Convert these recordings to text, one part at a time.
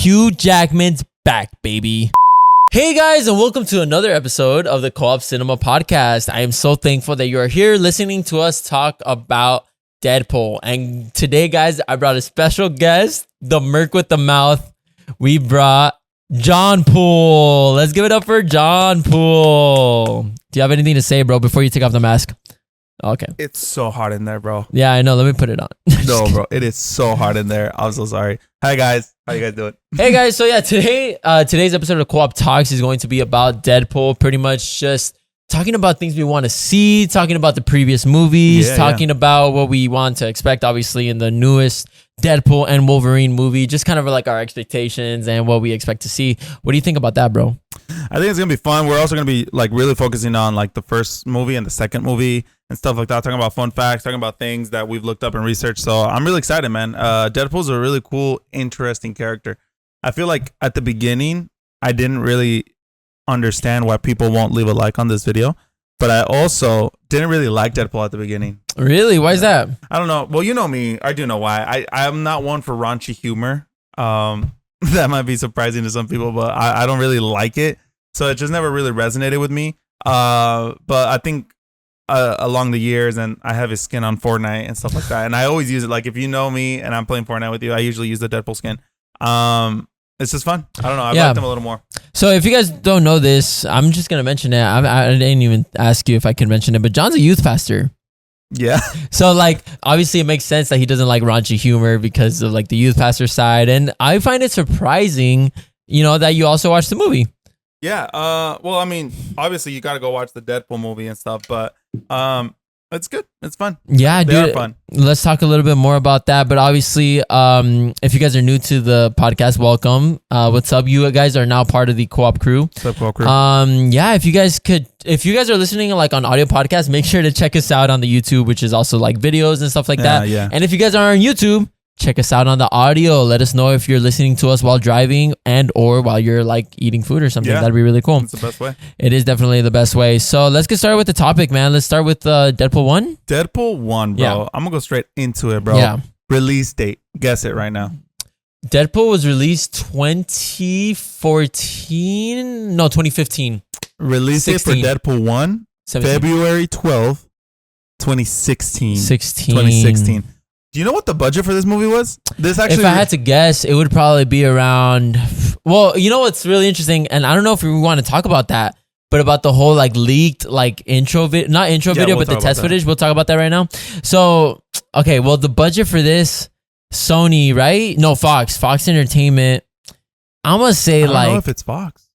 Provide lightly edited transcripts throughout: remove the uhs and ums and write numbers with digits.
Hugh Jackman's back, baby. Hey guys, and welcome to another episode of the Co-op Cinema Podcast. I am so thankful that you are here listening to us talk about Deadpool. And today, guys, I brought a special guest, the Merc with the Mouth. We brought John Poole. Let's give it up for John Poole. Do you have anything to say, bro, before you take off the mask? Okay. It's so hot in there, bro. Yeah, I know. Let me put it on. No, bro. It is so hot in there. I'm so sorry. Hi, guys. How you guys doing? Hey, guys. So, yeah, today's episode of Co-op Talks is going to be about Deadpool. Pretty much just talking about things we want to see, talking about the previous movies, talking about what we want to expect, obviously, in the newest Deadpool and Wolverine movie. Just kind of like our expectations and what we expect to see. What do you think about that, bro? I think it's going to be fun. We're also going to be like really focusing on like the first movie and the second movie and stuff like that. Talking about fun facts, talking about things that we've looked up and researched. So I'm really excited, man. Deadpool's a really cool, interesting character. I feel like at the beginning, I didn't really understand why people won't leave a like on this video. But I also didn't really like Deadpool at the beginning. Really? Why is that? I don't know. Well, you know me. I do know why. I'm not one for raunchy humor. That might be surprising to some people, but I don't really like it. So it just never really resonated with me. But I think along the years, and I have his skin on Fortnite and stuff like that. And I always use it. Like if you know me and I'm playing Fortnite with you, I usually use the Deadpool skin. It's just fun. I don't know. I liked him a little more. So if you guys don't know this, I'm just going to mention it. I didn't even ask you if I could mention it, but John's a youth pastor. Yeah. So like, obviously it makes sense that he doesn't like raunchy humor because of like the youth pastor side. And I find it surprising, that you also watch the movie. Yeah. Well, I mean, obviously you got to go watch the Deadpool movie and stuff, but it's good. It's fun. Yeah, they dude. are fun. Let's talk a little bit more about that. But obviously, if you guys are new to the podcast, welcome. What's up? You guys are now part of the Co-op crew. What's up, Co-op crew? Yeah, if you guys are listening like on audio podcast, make sure to check us out on the YouTube, which is also like videos and stuff like that. Yeah. And if you guys are on YouTube, check us out on the audio. Let us know if you're listening to us while driving and or while you're like eating food or something. Yeah. That'd be really cool. It's the best way. It is definitely the best way. So let's get started with the topic, man. Let's start with Deadpool 1. Deadpool 1, bro. Yeah. I'm going to go straight into it, bro. Yeah. Release date. Guess it right now. Deadpool was released 2015. Release date for Deadpool 1, 17. February 12th, 2016. 2016. Do you know what the budget for this movie was? If I had to guess, it would probably be around... Well, you know what's really interesting, and I don't know if we want to talk about that, but about the whole like leaked like intro video, not intro video, but the test footage. We'll talk about that right now. So, okay, well, the budget for this, Sony, right? No, Fox Entertainment. I'm going to say I don't know if it's Fox.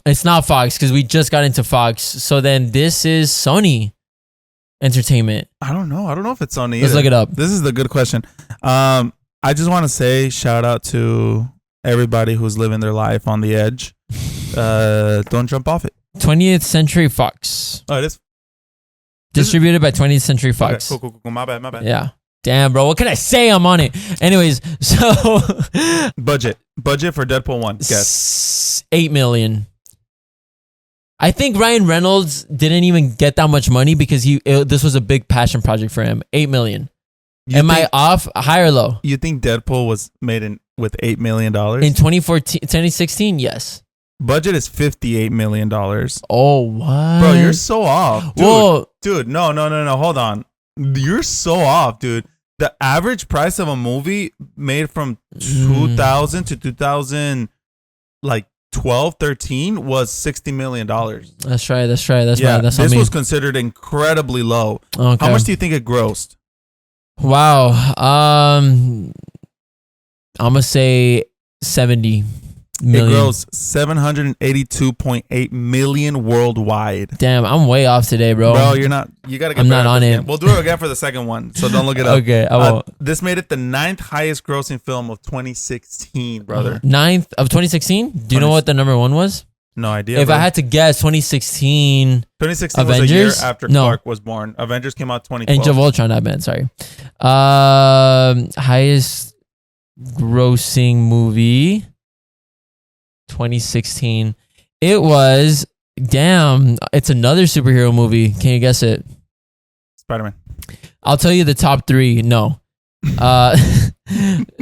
It's not Fox because we just got into Fox. So then this is Sony Entertainment. I don't know if it's Sony. Let's look it up. This is the good question. I just want to say shout out to everybody who's living their life on the edge. Don't jump off it. 20th Century Fox. Oh, it is distributed by 20th Century Fox. Okay, cool. My bad. Yeah. Damn, bro. What can I say? I'm on it. Anyways, so budget for Deadpool 1. Guess. $8 million. I think Ryan Reynolds didn't even get that much money because this was a big passion project for him. $8 million. Am I off? High or low? You think Deadpool was made with $8 million? In 2016, yes. Budget is $58 million. Oh, what? Bro, you're so off. Dude, no. Hold on. You're so off, dude. The average price of a movie made from 2000 to 2012, 13 was $60 million. That's right. That's this was considered incredibly low. Okay. How much do you think it grossed? Wow. I'm gonna say 70 million. It grows 782.8 million worldwide. Damn, I'm way off today, bro. Bro, you're not. You gotta get. I'm not on it. We'll do it again for the second one, so don't look it up. Okay, I won't. This made it the 9th highest grossing film of 2016, brother. 9th of 2016. Do you know what the number one was? No idea. If I had to guess, 2016. 2016 Avengers? was a year after Clark was born. Avengers came out 2012. Age of Ultron, I meant. Sorry. Highest grossing movie 2016. It was it's another superhero movie. Can you guess it? Spider-Man. I'll tell you the top three. No.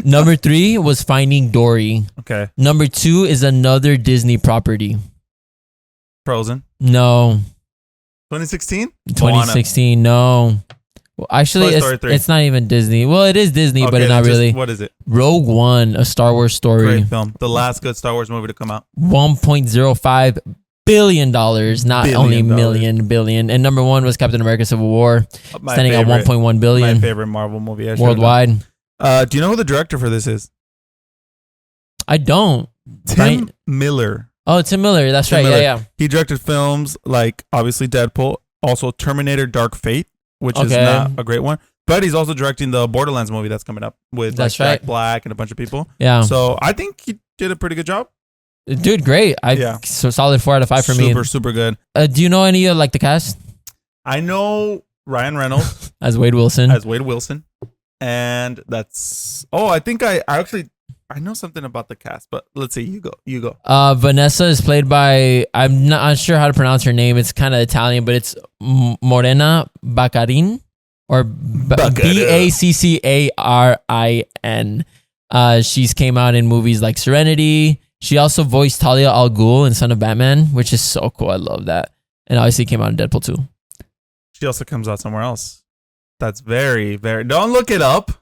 Number 3 was Finding Dory. Okay. Number 2 is another Disney property. Frozen. No. 2016? 2016. No. Well, actually, it's not even Disney. Well, it is Disney, Okay, but not really. What is it? Rogue One, a Star Wars story. Great film. The last good Star Wars movie to come out. $1.05 billion, not only billion. And number 1 was Captain America: Civil War, standing at 1.1 billion. My favorite Marvel movie worldwide. Do you know who the director for this is? I don't. Tim Miller. Oh, Tim Miller. That's right. Miller. Yeah. He directed films like obviously Deadpool, also Terminator: Dark Fate, which is not a great one. But he's also directing the Borderlands movie that's coming up with Jack Black and a bunch of people. Yeah. So I think he did a pretty good job. Dude, great. So solid 4 out of 5 for me. Super good. Do you know any of the cast? I know Ryan Reynolds as Wade Wilson. And that's I think I know something about the cast, but let's see. You go. Vanessa is played by, I'm not sure how to pronounce her name. It's kind of Italian, but it's Morena Baccarin or Baccarin. She's came out in movies like Serenity. She also voiced Talia al Ghul in Son of Batman, which is so cool. I love that. And obviously came out in Deadpool 2. She also comes out somewhere else. That's very, very... Don't look it up.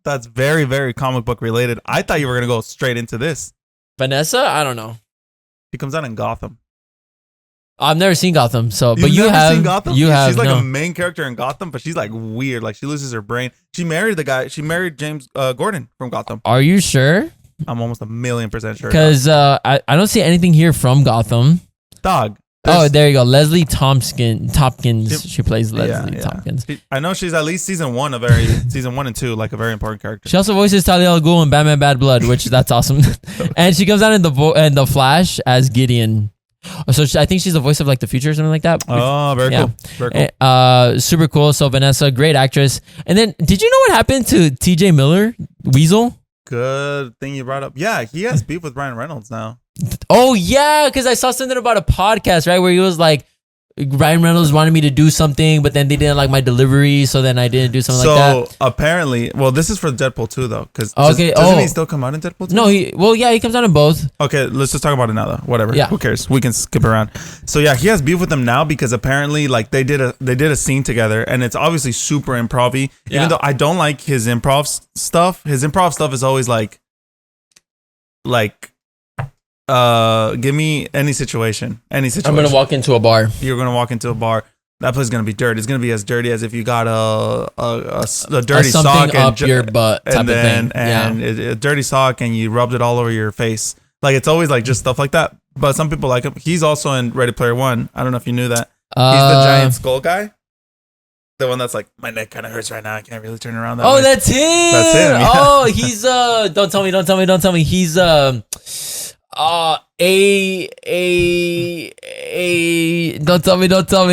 That's very, very comic book related. I thought you were going to go straight into this. Vanessa? I don't know. She comes out in Gotham. I've never seen Gotham, but you never have seen Gotham? You have. She's like a main character in Gotham, but she's like weird. Like she loses her brain. She married the guy. She married James Gordon from Gotham. Are you sure? I'm almost 1,000,000% sure. Because I don't see anything here from Gotham. Dog. Oh, there you go. Leslie Tompkins. She plays Leslie Tompkins. I know she's at least season 1 season 1 and 2, like a very important character. She also voices Talia al Ghul in Batman Bad Blood, which that's awesome. And she comes out in the Flash as Gideon. So I think she's the voice of like the future or something like that. Oh, very cool. Very cool. Super cool. So Vanessa, great actress. And then, did you know what happened to T.J. Miller, Weasel? Good thing you brought up. Yeah, he has beef with Ryan Reynolds now. Oh yeah, because I saw something about a podcast, right, where he was like, Ryan Reynolds wanted me to do something, but then they didn't like my delivery, so then I didn't do something like that. So apparently, well, this is for Deadpool 2 though, because doesn't he still come out in Deadpool 2? No, he comes out in both. Okay, let's just talk about it now though. Whatever. Yeah. Who cares? We can skip around. So yeah, he has beef with them now because apparently like they did a scene together and it's obviously super improv-y. Even though I don't like his improv stuff. His improv stuff is always like give me any situation. I'm gonna walk into a bar. You're gonna walk into a bar. That place is gonna be dirty. It's gonna be as dirty as if you got a dirty sock up your butt type of thing. A dirty sock and you rubbed it all over your face. Like it's always like just stuff like that. But some people like him. He's also in Ready Player One. I don't know if you knew that. He's the giant skull guy. The one that's like, my neck kind of hurts right now. I can't really turn around that way. That's him. Yeah. Oh, he's don't tell me. He's don't tell me.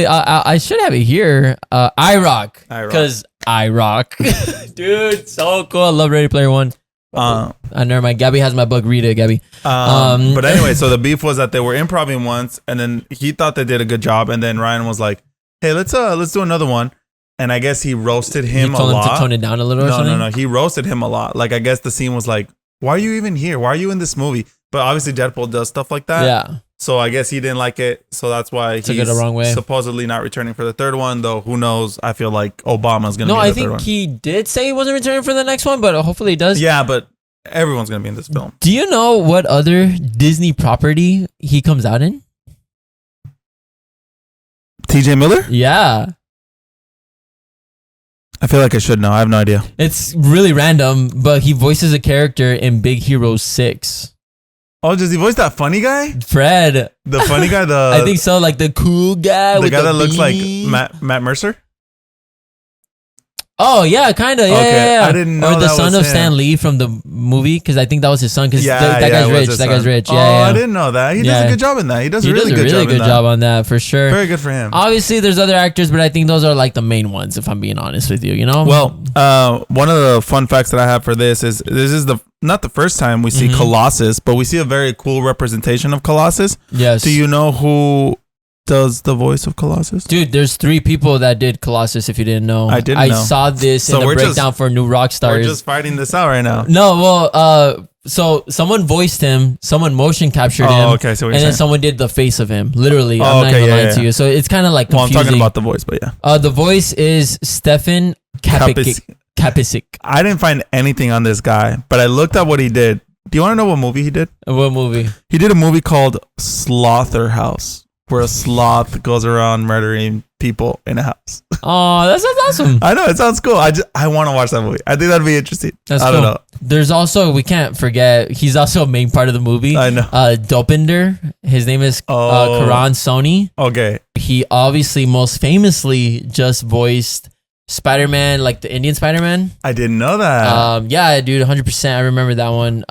I should have it here. IROC. Because IROC. Dude, so cool. I love Ready Player One. Never mind. Gabby has my book. Read it, Gabby. But anyway, so the beef was that they were improvising once, and then he thought they did a good job, and then Ryan was like, "Hey, let's do another one." And I guess he roasted him a lot. Him to tone it down a little. No. He roasted him a lot. Like I guess the scene was like, "Why are you even here? Why are you in this movie?" But obviously Deadpool does stuff like that. Yeah. So I guess he didn't like it. So that's why he's the wrong way. Supposedly not returning for the third one. Though who knows? I feel like Obama's gonna. No, I think he did say he wasn't returning for the next one, but hopefully he does. Yeah, but everyone's gonna be in this film. Do you know what other Disney property he comes out in? T.J. Miller? Yeah. I feel like I should know. I have no idea. It's really random, but he voices a character in Big Hero 6. Oh, does he voice that funny guy? Fred. The funny guy? I think so, like the cool guy. The guy that looks like Matt Mercer? Oh, yeah, kind of. Yeah, okay. yeah. I didn't know Or the that son was of him. Stan Lee from the movie, because I think that was his son, because that guy's rich. Oh, I didn't know that. He does a good job in that. He does a really good job on that, for sure. Very good for him. Obviously, there's other actors, but I think those are like the main ones, if I'm being honest with you, you know? Well, one of the fun facts that I have for this is not the first time we see Colossus, but we see a very cool representation of Colossus. Yes. Do you know who does the voice of Colossus? Dude, there's 3 people that did Colossus. If you didn't know, I didn't know. saw this So in the we're breakdown for New Rockstars. We're just fighting this out right now. No, well, so someone voiced him, someone motion captured him, okay, so and then someone did the face of him. Literally, I'm not okay, even yeah, lying to you. So it's kind of like confusing. Well, I'm talking about the voice, but yeah. The voice is Stefan Kapicic. I didn't find anything on this guy, but I looked at what he did. Do you want to know what movie he did? What movie? He did a movie called Slaughterhouse, where a sloth goes around murdering people in a house. Oh, that sounds awesome. I know, it sounds cool. I want to watch that movie. I think that'd be interesting. That's I cool. don't know. There's also, we can't forget, he's also a main part of the movie. I know. Dopinder. His name is Karan Soni. Okay. He obviously most famously just voiced Spider-Man, like the Indian Spider-Man. I didn't know that. Yeah, dude, 100%. I remember that one.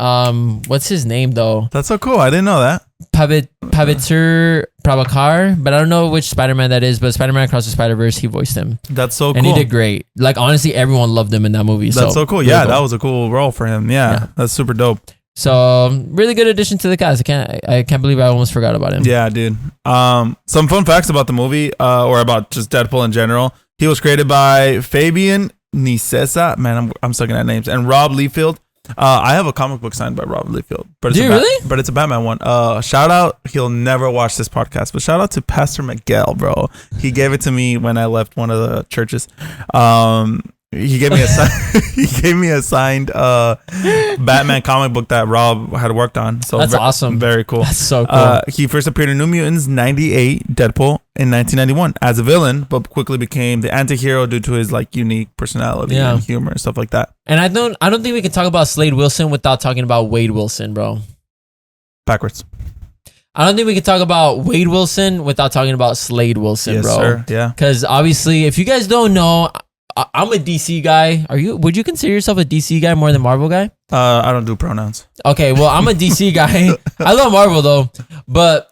What's his name though? That's so cool. I didn't know that. Pavitr Prabhakar, but I don't know which Spider-Man that is, but Spider-Man Across the Spider-Verse, he voiced him. That's so cool. And he did great. Like, honestly, everyone loved him in that movie. That's so cool. Yeah, that was a cool role for him. Yeah, that's super dope. So, really good addition to the cast. I can't believe I almost forgot about him. Yeah, dude. Some fun facts about the movie, or about just Deadpool in general. He was created by Fabian Nicieza. Man, I'm sucking at names. And Rob Liefeld. I have a comic book signed by Rob Liefeld. But it's really? But it's a Batman one. Shout out. He'll never watch this podcast, but shout out to Pastor Miguel, bro. He gave it to me when I left one of the churches. He gave me a signed Batman comic book that Rob had worked on. So that's awesome. Very cool. That's so cool. He first appeared in New Mutants 98, Deadpool in 1991 as a villain, but quickly became the anti-hero due to his like unique personality and humor and stuff like that. And I don't think we can talk about Slade Wilson without talking about Wade Wilson, bro. Backwards. I don't think we can talk about Wade Wilson without talking about Slade Wilson, yes, bro. Sir. Yeah. Because obviously, if you guys don't know, I'm a DC guy. Would you consider yourself a DC guy more than Marvel guy? I don't do pronouns. Okay, well, I'm a DC guy. I love Marvel though, but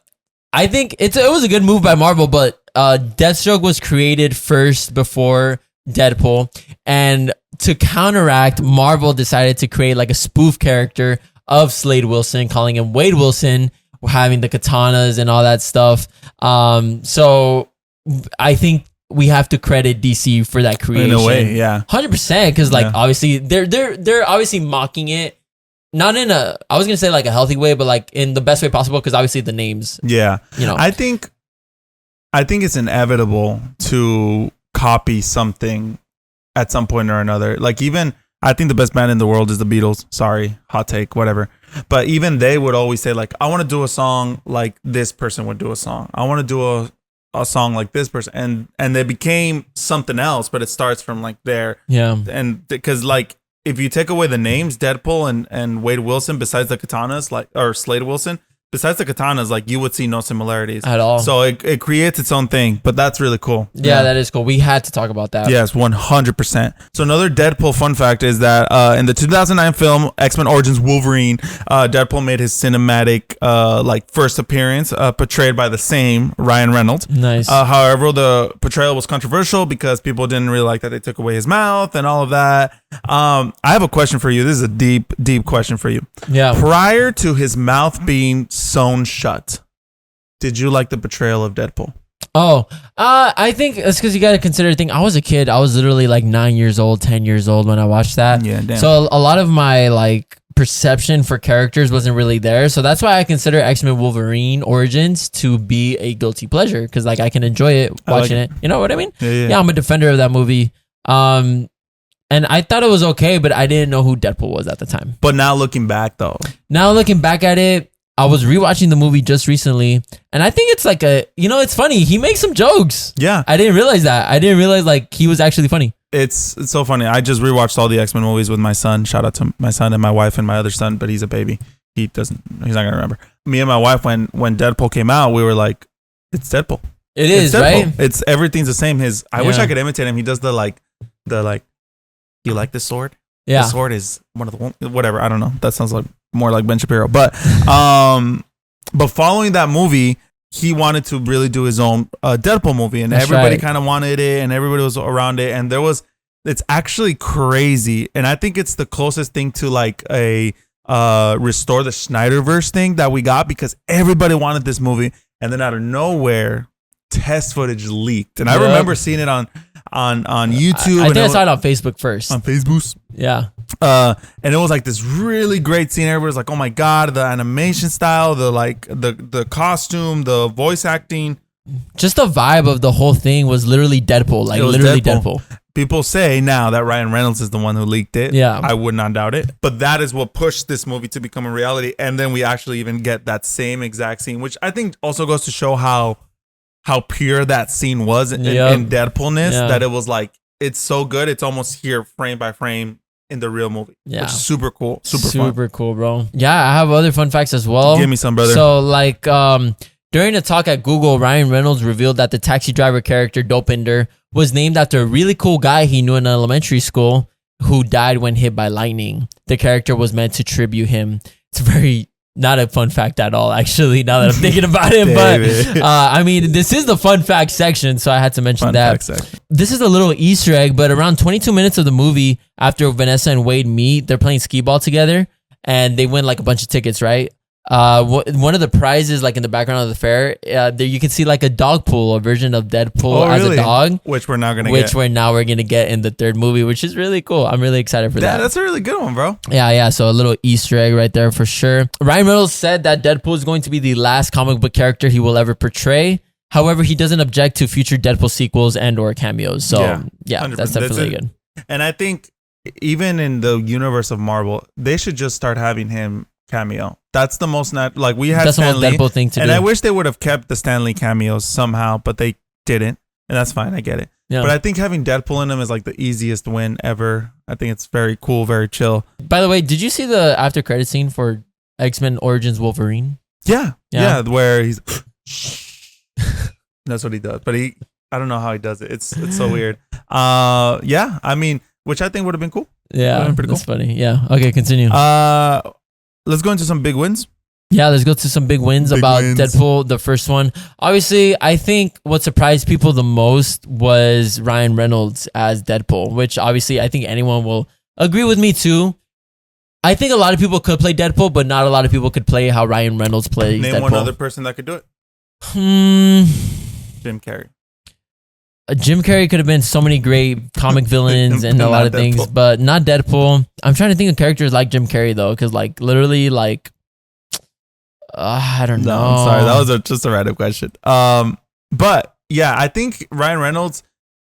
I think it was a good move by Marvel. But Deathstroke was created first before Deadpool, and to counteract, Marvel decided to create like a spoof character of Slade Wilson, calling him Wade Wilson, having the katanas and all that stuff. So I think we have to credit DC for that creation. In a way, yeah. 100%, because like obviously they're obviously mocking it, not in a, I was gonna say like a healthy way, but like in the best way possible, because obviously the names. Yeah. You know. I think it's inevitable to copy something at some point or another. Like even I think the best band in the world is the Beatles. Sorry, hot take, whatever. But even they would always say like, I want to do a song like this person would do a song. I want to do a song like this person, and they became something else, but it starts from like there. Yeah. And because like if you take away the names Deadpool and Wade Wilson, besides the katanas, like, or Slade Wilson, besides the katanas, like you would see no similarities at all. So it creates its own thing, but that's really cool. Yeah, that is cool. We had to talk about that. Yes, 100%. So another Deadpool fun fact is that in the 2009 film X-Men Origins Wolverine, Deadpool made his cinematic like first appearance, portrayed by the same Ryan Reynolds. Nice. However, the portrayal was controversial because people didn't really like that they took away his mouth and all of that. I have a question for you. This is a deep question for you. Yeah. Prior to his mouth being sewn shut, did you like the portrayal of Deadpool? Oh, I think it's because you got to consider the thing. I was a kid. I was literally like 9 years old, 10 years old when I watched that. Yeah, damn. So a lot of my like perception for characters wasn't really there. So that's why I consider X-Men Wolverine Origins to be a guilty pleasure, because like I can enjoy it watching it. You know what I mean? Yeah, I'm a defender of that movie. And I thought it was okay, but I didn't know who Deadpool was at the time. But now looking back though. Now looking back at it, I was rewatching the movie just recently, and I think it's like it's funny. He makes some jokes. Yeah. I didn't realize that. I didn't realize like he was actually funny. It's so funny. I just rewatched all the X-Men movies with my son. Shout out to my son and my wife and my other son, but he's a baby. He's not gonna remember. Me and my wife, when Deadpool came out, we were like, it's Deadpool. It's Deadpool. Right? It's everything's the same. I wish I could imitate him. He does the you like this sword? Yeah. The sword is one of the whatever. I don't know. That sounds like more like Ben Shapiro. But following that movie, he wanted to really do his own Deadpool movie, and everybody kind of wanted it, and everybody was around it, and it's actually crazy, and I think it's the closest thing to like a restore the Snyderverse thing that we got, because everybody wanted this movie, and then out of nowhere, test footage leaked, and I remember seeing it on YouTube. I think I saw it on Facebook first. On Facebook. Yeah. And it was like this really great scene. Everybody's like, "Oh my god!" The animation style, the costume, the voice acting, just the vibe of the whole thing was literally Deadpool. Like literally Deadpool. People say now that Ryan Reynolds is the one who leaked it. Yeah. I would not doubt it. But that is what pushed this movie to become a reality. And then we actually even get that same exact scene, which I think also goes to show how pure that scene was in Deadpoolness. Yeah. That it was like, it's so good. It's almost here frame by frame in the real movie. Yeah. Which is super cool. Super cool, bro. Yeah, I have other fun facts as well. Give me some, brother. So like during a talk at Google, Ryan Reynolds revealed that the taxi driver character Dopinder was named after a really cool guy he knew in elementary school who died when hit by lightning. The character was meant to tribute him. It's very not a fun fact at all, actually, now that I'm thinking about it. But I mean, this is the fun fact section, so I had to mention that. This is a little Easter egg, but around 22 minutes of the movie, after Vanessa and Wade meet, they're playing skee ball together, and they win like a bunch of tickets, right? One of the prizes, like in the background of the fair, there you can see like a dog pool, a version of Deadpool as a dog, which we're gonna get in the third movie, which is really cool. I'm really excited for that. That's a really good one, bro. Yeah. So a little Easter egg right there for sure. Ryan Reynolds said that Deadpool is going to be the last comic book character he will ever portray. However, he doesn't object to future Deadpool sequels and or cameos. So yeah, that's definitely good. And I think even in the universe of Marvel, they should just start having him cameo. That's the most like we had Stan Lee, Deadpool thing to and do. I wish they would have kept the Stan Lee cameos somehow, but they didn't, and that's fine. I get it. Yeah. But I think having Deadpool in them is like the easiest win ever. I think it's very cool, very chill. By the way, did you see the after credit scene for X-Men Origins Wolverine? Yeah, where he's that's what he does, but I don't know how he does it. It's so weird. I mean, which I think would have been cool. Yeah, pretty cool. That's funny. Yeah. Okay, continue. Let's go into some big wins. Yeah, let's go to some big wins about Deadpool, the first one. Obviously, I think what surprised people the most was Ryan Reynolds as Deadpool, which obviously I think anyone will agree with me too. I think a lot of people could play Deadpool, but not a lot of people could play how Ryan Reynolds plays Deadpool. Name one other person that could do it. Jim Carrey. Jim Carrey could have been so many great comic villains and a lot of things, but not Deadpool. I'm trying to think of characters like Jim Carrey though, because like literally like I don't know. No, I'm sorry, that was just a random question. But yeah, I think Ryan Reynolds.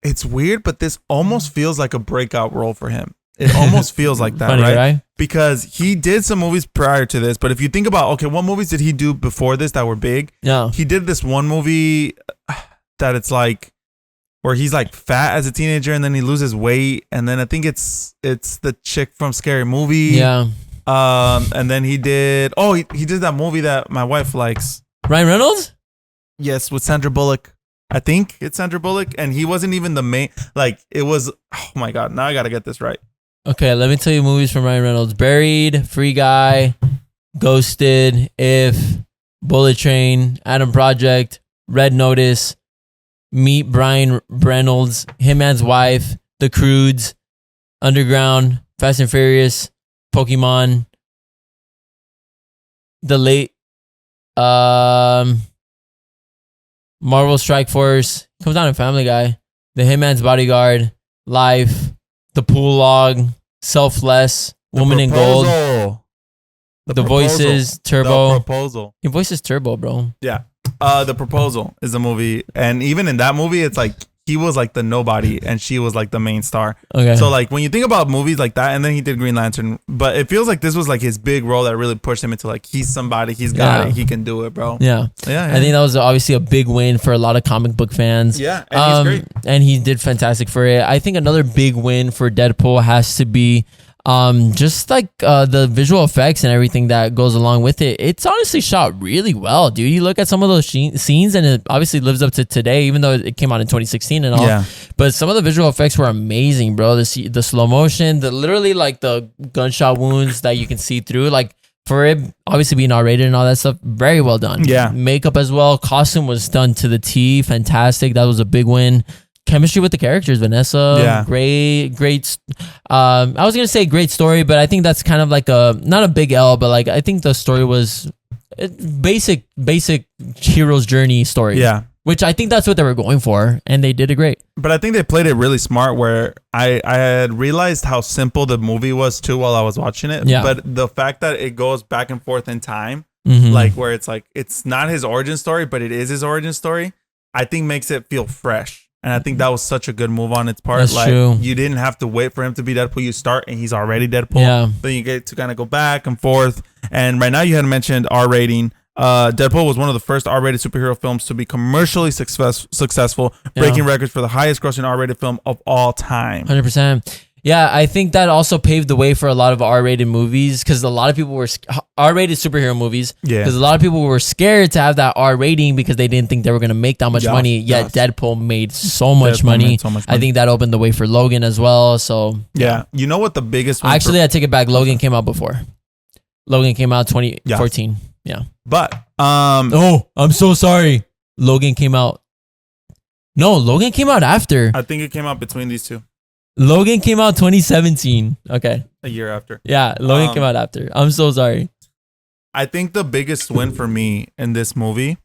It's weird, but this almost feels like a breakout role for him. It almost feels like that, Funny, right? Because he did some movies prior to this, but if you think about okay, what movies did he do before this that were big? Yeah, he did this one movie that it's like. Where he's like fat as a teenager and then he loses weight, and then I think it's the chick from Scary Movie. Yeah. And then he did he did that movie that my wife likes. Ryan Reynolds? Yes, with Sandra Bullock. I think it's Sandra Bullock, and he wasn't even the main. Like it was. Oh my god! Now I gotta get this right. Okay, let me tell you movies from Ryan Reynolds: Buried, Free Guy, Ghosted, If, Bullet Train, Adam Project, Red Notice. Meet Brian Reynolds, Hitman's Wife, The Croods, Underground, Fast and Furious, Pokemon, The Late, Marvel Strike Force, comes down in Family Guy, The Hitman's Bodyguard, Life, The Pool Log, Selfless, Woman in Gold, The Voices, Turbo. The Proposal. Your voice is Turbo, bro. Yeah. The Proposal is the movie, and even in that movie, it's like he was like the nobody, and she was like the main star. Okay. So like when you think about movies like that, and then he did Green Lantern, but it feels like this was like his big role that really pushed him into like he's somebody, he's got it, he can do it, bro. Yeah. I think that was obviously a big win for a lot of comic book fans. Yeah, and he's great, and he did fantastic for it. I think another big win for Deadpool has to be. Just like the visual effects and everything that goes along with it, it's honestly shot really well, dude. You look at some of those scenes and it obviously lives up to today, even though it came out in 2016 and all. Yeah. But some of the visual effects were amazing, bro. The slow motion, the literally like the gunshot wounds that you can see through, like for it obviously being R-rated and all that stuff, very well done. Yeah. Makeup as well. Costume was done to the T. Fantastic. That was a big win. Chemistry with the characters, Vanessa, great. I was gonna say great story, but I think that's kind of like not a big L, but like I think the story was basic hero's journey story. Yeah, which I think that's what they were going for, and they did it great. But I think they played it really smart where I had realized how simple the movie was too while I was watching it. Yeah. But the fact that it goes back and forth in time, Mhm. like where it's like, it's not his origin story, but it is his origin story, I think makes it feel fresh. And I think that was such a good move on its part. That's like true. you didn't have to wait for him to be Deadpool. You start and he's already Deadpool. Yeah. Then you get to kind of go back and forth. And right now you had mentioned R rating. Deadpool was one of the first R-rated superhero films to be commercially successful, breaking records for the highest grossing R-rated film of all time. 100%. Yeah, I think that also paved the way for a lot of R-rated movies because a lot of people were R-rated superhero movies. Yeah, because a lot of people were scared to have that R rating because they didn't think they were going to make that much money. Yet Deadpool made so much money. I think that opened the way for Logan as well. So yeah, you know what the biggest one actually I take it back. Logan came out before. Logan came out 2014. Yeah. But oh, I'm so sorry. Logan came out. No, Logan came out after. I think it came out between these two. Logan came out 2017. Okay. A year after. Yeah, Logan came out after. I'm so sorry. I think the biggest win for me in this movie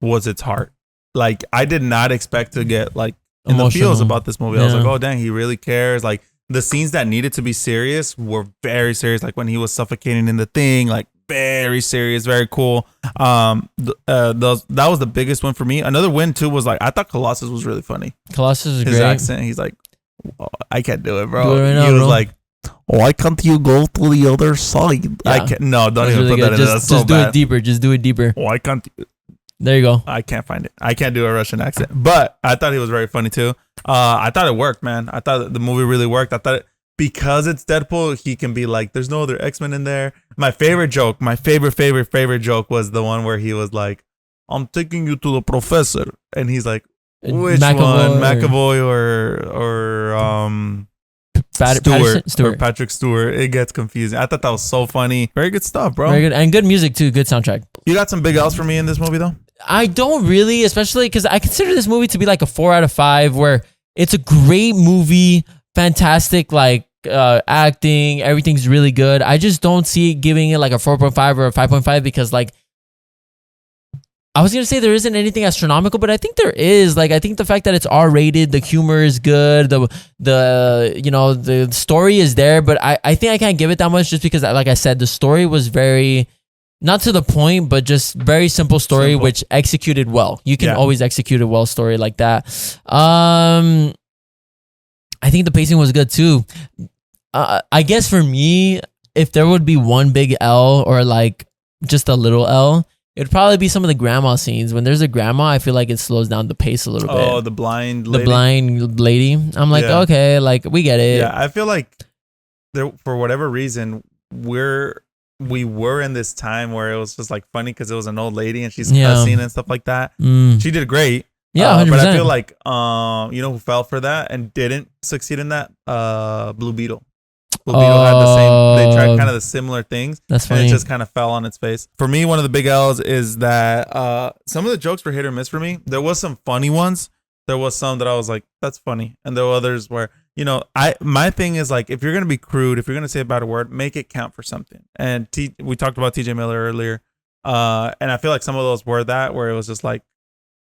was its heart. Like I did not expect to get like in the feels about this movie. I was like, oh dang, he really cares. Like the scenes that needed to be serious were very serious. Like when he was suffocating in the thing, like very serious, very cool. That was the biggest win for me. Another win too was like I thought Colossus was really funny. Colossus is his great. accent. He's like, oh, I can't do it, bro. Do it right now, he was bro. like, why can't you go to the other side? Yeah. I can't. No, don't even really put that in. Just do it deeper. Just do it deeper. Why can't you? There you go. I can't find it. I can't do a Russian accent, but I thought he was very funny too. I thought it worked, man. I thought the movie really worked. I thought because it's Deadpool, he can be like, there's no other X-Men in there. My favorite joke, my favorite joke was the one where he was like, I'm taking you to the professor. And he's like, which one? McAvoy or Stewart. Or Patrick Stewart. It gets confusing. I thought that was so funny. Very good stuff, bro. Very good. And good music too. Good soundtrack. You got some big L's for me in this movie though? I don't really, especially because I consider this movie to be like a 4 out of 5 where it's a great movie. Fantastic, like acting, everything's really good. I just don't see it giving it like a 4.5 or a 5.5 because like I was gonna say there isn't anything astronomical, but I think there is. Like I think the fact that it's R-rated, the humor is good, the story is there, but I think I can't give it that much just because like I said, the story was very not to the point, but just very simple story which executed well. You can always execute a well story like that. I think the pacing was good too. I guess for me, if there would be one big L or like just a little L, it'd probably be some of the grandma scenes. When there's a grandma, I feel like it slows down the pace a little bit. Oh, the blind lady. The blind lady. I'm like, okay, like we get it. Yeah, I feel like there, for whatever reason, we were in this time where it was just like funny because it was an old lady and she's cussing and stuff like that. She did great. Yeah, 100%. But I feel like you know who fell for that and didn't succeed in that? Blue Beetle. Blue Beetle had the same. They tried kind of the similar things. That's funny. And it just kind of fell on its face. For me, one of the big L's is that some of the jokes were hit or miss for me. There was some funny ones. There was some that I was like, that's funny, and there were others where my thing is like, if you're gonna be crude, if you're gonna say a bad word, make it count for something. And we talked about TJ Miller earlier, and I feel like some of those were that where it was just like,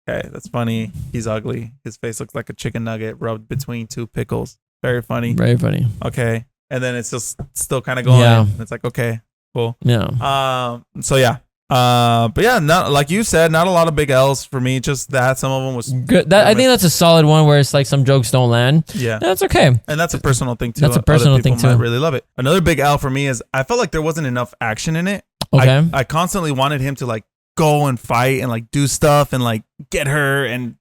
okay, that's funny. He's ugly. His face looks like a chicken nugget rubbed between two pickles. Very funny. Very funny. Okay. And then it's just still kind of going. Yeah. It's like, okay, cool. Yeah. So yeah. But yeah, not like you said, not a lot of big L's for me. Just that some of them was good. I think that's a solid one where it's like some jokes don't land. Yeah. That's okay. And that's a personal thing too. That's a personal thing too. I really love it. Another big L for me is I felt like there wasn't enough action in it. Okay. I constantly wanted him to like go and fight and like do stuff and like get her and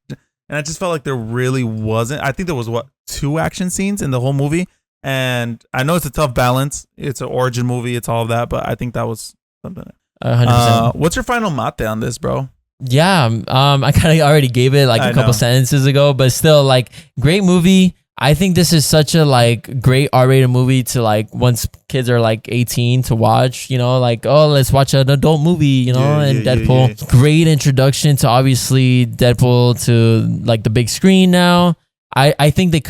I just felt like there really wasn't. I think there was 2 action scenes in the whole movie, and I know it's a tough balance. It's an origin movie, it's all of that, but I think that was something. 100%. What's your final mate on this, bro? Yeah, I kind of already gave it like a couple sentences ago, but still, like, great movie. I think this is such a like great R-rated movie to like once kids are like 18 to watch, like, oh, let's watch an adult movie, and Deadpool. Great introduction to obviously Deadpool to like the big screen now. I think they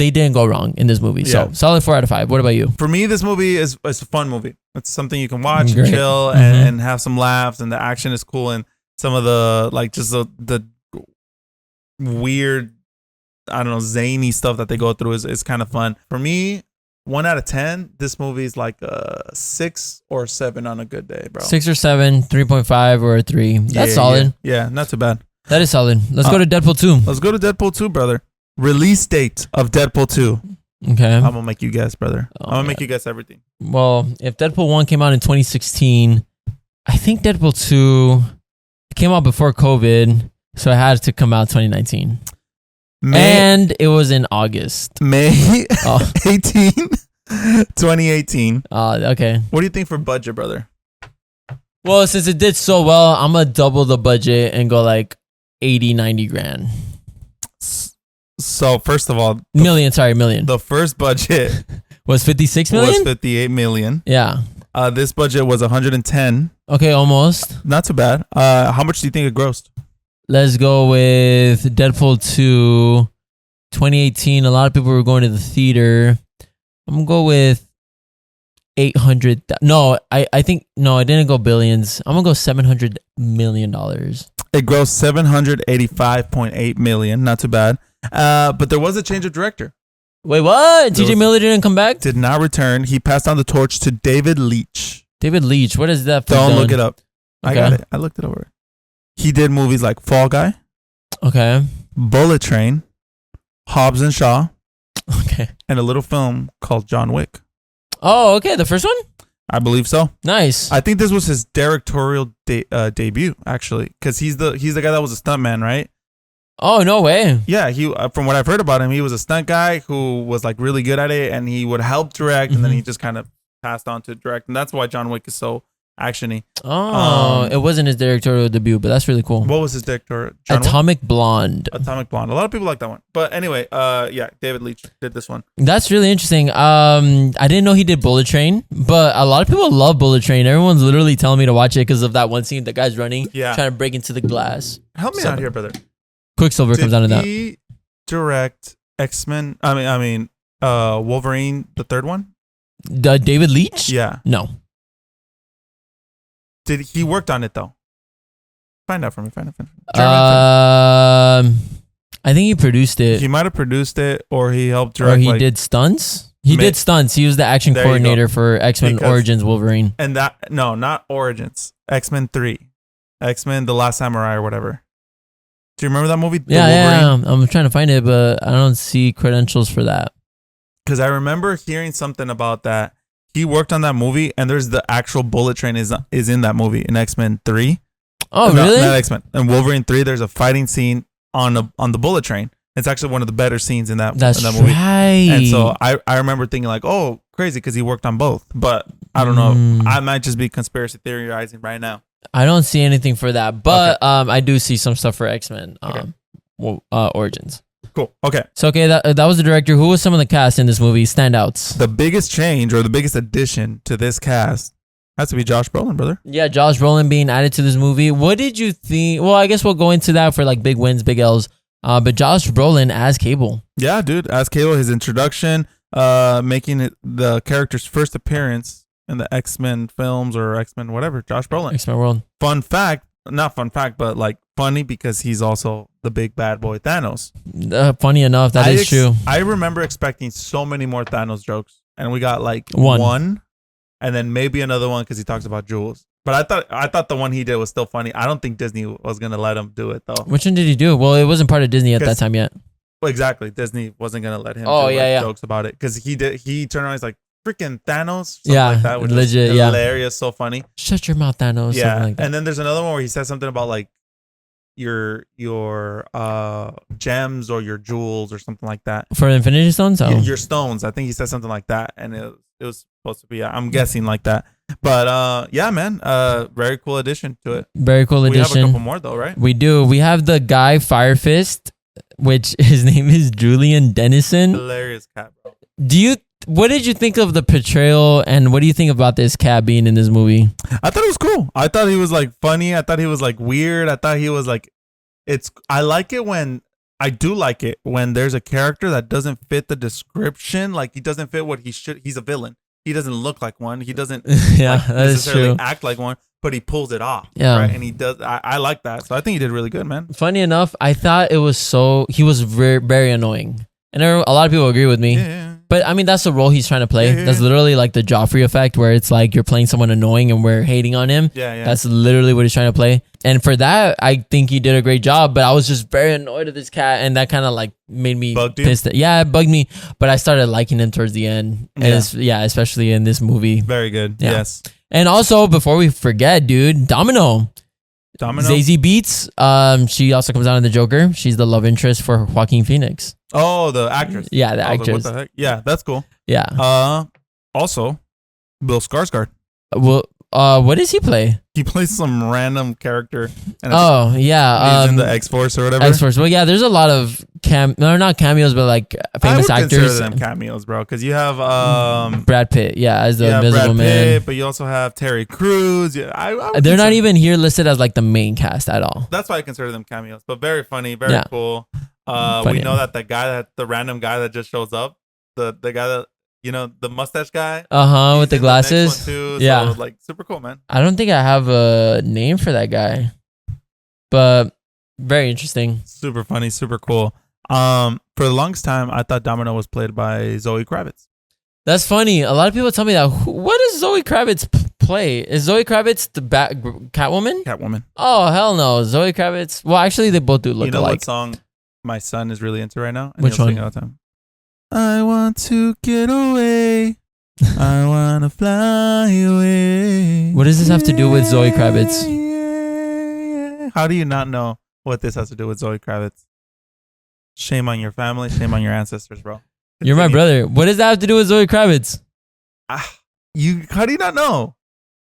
didn't go wrong in this movie. So solid 4 out of 5. What about you? For me, this movie is a fun movie. It's something you can watch and chill and have some laughs, and the action is cool, and some of the like just the weird, I don't know, zany stuff that they go through is kind of fun. For me, 1 out of 10, this movie is like a 6 or 7 on a good day, bro. 6 or 7, 3.5 or a 3. That's solid. Yeah, not too bad. That is solid. Let's go to Deadpool 2. Let's go to Deadpool 2, brother. Release date of Deadpool 2. Okay. I'm gonna make you guess, brother. I'm gonna make you guess everything. Well, if Deadpool 1 came out in 2016, I think Deadpool 2 came out before COVID, so it had to come out 2019. And it was in August. May 18, 2018. Okay. What do you think for budget, brother? Well, since it did so well, I'm going to double the budget and go like 80, 90 grand. So, first of all... Million. The first budget... was 56 million? Was 58 million. Yeah. This budget was 110. Okay, almost. Not too bad. How much do you think it grossed? Let's go with Deadpool 2, 2018. A lot of people were going to the theater. I'm going to go with 800. No, I think, no, I didn't go billions. I'm going to go $700 million. It grossed 785.8 million. Not too bad. But there was a change of director. Wait, what? TJ Miller didn't come back? Did not return. He passed on the torch to David Leitch. David Leitch, what is that? Don't look it up. Okay. I got it. I looked it over. He did movies like Fall Guy. Okay. Bullet Train. Hobbs and Shaw. Okay. And a little film called John Wick. Oh, okay. The first one? I believe so. Nice. I think this was his directorial debut, actually, because he's the guy that was a stuntman, right? Oh, no way. Yeah, he. From what I've heard about him, he was a stunt guy who was like really good at it, and he would help direct, and then he just kind of passed on to direct, and that's why John Wick is so actiony. Oh, it wasn't his directorial debut, but that's really cool. What was his directorial? Atomic Blonde. Atomic Blonde. A lot of people like that one, but anyway, yeah, David Leitch did this one. That's really interesting. I didn't know he did Bullet Train, but a lot of people love Bullet Train. Everyone's literally telling me to watch it because of that one scene. The guy's running, trying to break into the glass. Help me out here, brother. Quicksilver comes down to that. Did he direct X-Men? I mean, Wolverine, the third one? David Leitch? Yeah. No. Did he worked on it though? Find out for me. I think he produced it. He might have produced it, or he helped direct. Or he did stunts. He did stunts. He was the action coordinator for X-Men Origins Wolverine. And not Origins. X-Men 3, X-Men: The Last Samurai or whatever. Do you remember that movie? Yeah. I'm trying to find it, but I don't see credentials for that. Because I remember hearing something about that. He worked on that movie, and there's the actual bullet train is in that movie in X-Men 3. Oh, really? Not X-Men. In Wolverine 3, there's a fighting scene on the bullet train. It's actually one of the better scenes in that movie. That's right. And so I remember thinking like, oh, crazy, because he worked on both. But I don't know. I might just be conspiracy theorizing right now. I don't see anything for that, but I do see some stuff for X-Men Origins. Cool. Okay. So, that was the director. Who was some of the cast in this movie? Standouts. The biggest change or the biggest addition to this cast has to be Josh Brolin, brother. Yeah, Josh Brolin being added to this movie. What did you think? Well, I guess we'll go into that for like big wins, big L's. But Josh Brolin as Cable. Yeah, dude. As Cable, his introduction, making it the character's first appearance in the X-Men films or X-Men whatever. Josh Brolin. X-Men World. Not fun fact, but like funny because he's also the big bad boy Thanos. Funny enough, that is true. I remember expecting so many more Thanos jokes, and we got like one, and then maybe another one because he talks about Jules. But I thought the one he did was still funny. I don't think Disney was gonna let him do it though. Which one did he do? Well, it wasn't part of Disney at that time yet. Well, exactly. Disney wasn't gonna let him jokes about it because he turned around. He's like, freaking Thanos, like that, which legit, is hilarious, so funny. Shut your mouth, Thanos. Yeah, like that. And then there's another one where he says something about like your gems or your jewels or something like that for Infinity Stones. Your stones. I think he said something like that, and it was supposed to be. I'm guessing like that, but yeah, man, very cool addition to it. Very cool addition. We have a couple more though, right? We do. We have the guy Fire Fist, which his name is Julian Dennison. Hilarious cat, bro. What did you think of the portrayal, and what do you think about this cat being in this movie? I thought it was cool. I thought he was like funny. I thought he was like weird. I thought he was like, I do like it when there's a character that doesn't fit the description. Like he doesn't fit what he should. He's a villain. He doesn't look like one. He doesn't necessarily act like one. but he pulls it off. Yeah. Right? And he does. I like that. So I think he did really good, man. Funny enough, I thought he was very, very annoying. And a lot of people agree with me. Yeah. But I mean, that's the role he's trying to play. Yeah. That's literally like the Joffrey effect, where it's like you're playing someone annoying and we're hating on him. Yeah. That's literally what he's trying to play. And for that, I think he did a great job. But I was just very annoyed at this cat, and that kind of like made me pissed. Yeah, it bugged me. But I started liking him towards the end. And especially in this movie. Very good. Yeah. Yes. And also, before we forget, dude, Domino. Zazie Beetz. She also comes out in The Joker. She's the love interest for Joaquin Phoenix. Oh, the actress. Yeah, the actress. What the heck? Yeah, that's cool. Yeah. Also, Bill Skarsgård. Well, what does he play? He plays some random character. And He's in the X-Force or whatever. X-Force. Well, yeah, there's a lot of not cameos, but like famous I would actors. consider them cameos, bro, because you have Brad Pitt, as the Invisible Man. But you also have Terry Crews. Yeah, they're not even here listed as like the main cast at all. That's why I consider them cameos. But very funny, very cool. We know that the random guy that just shows up, the guy that the mustache guy. With the glasses. Too, yeah, so, like super cool, man. I don't think I have a name for that guy, but very interesting. Super funny, super cool. For the longest time, I thought Domino was played by Zoe Kravitz. That's funny. A lot of people tell me that. What does Zoe Kravitz play? Is Zoe Kravitz the Catwoman? Catwoman. Oh, hell no. Zoe Kravitz. Well, actually, they both do look alike. You know what song my son is really into right now? And which one? Sing it all the time. I want to get away. I want to fly away. What does this have to do with Zoe Kravitz? How do you not know what this has to do with Zoe Kravitz? Shame on your family. Shame on your ancestors, bro. You're my brother. What does that have to do with Zoe Kravitz? How do you not know?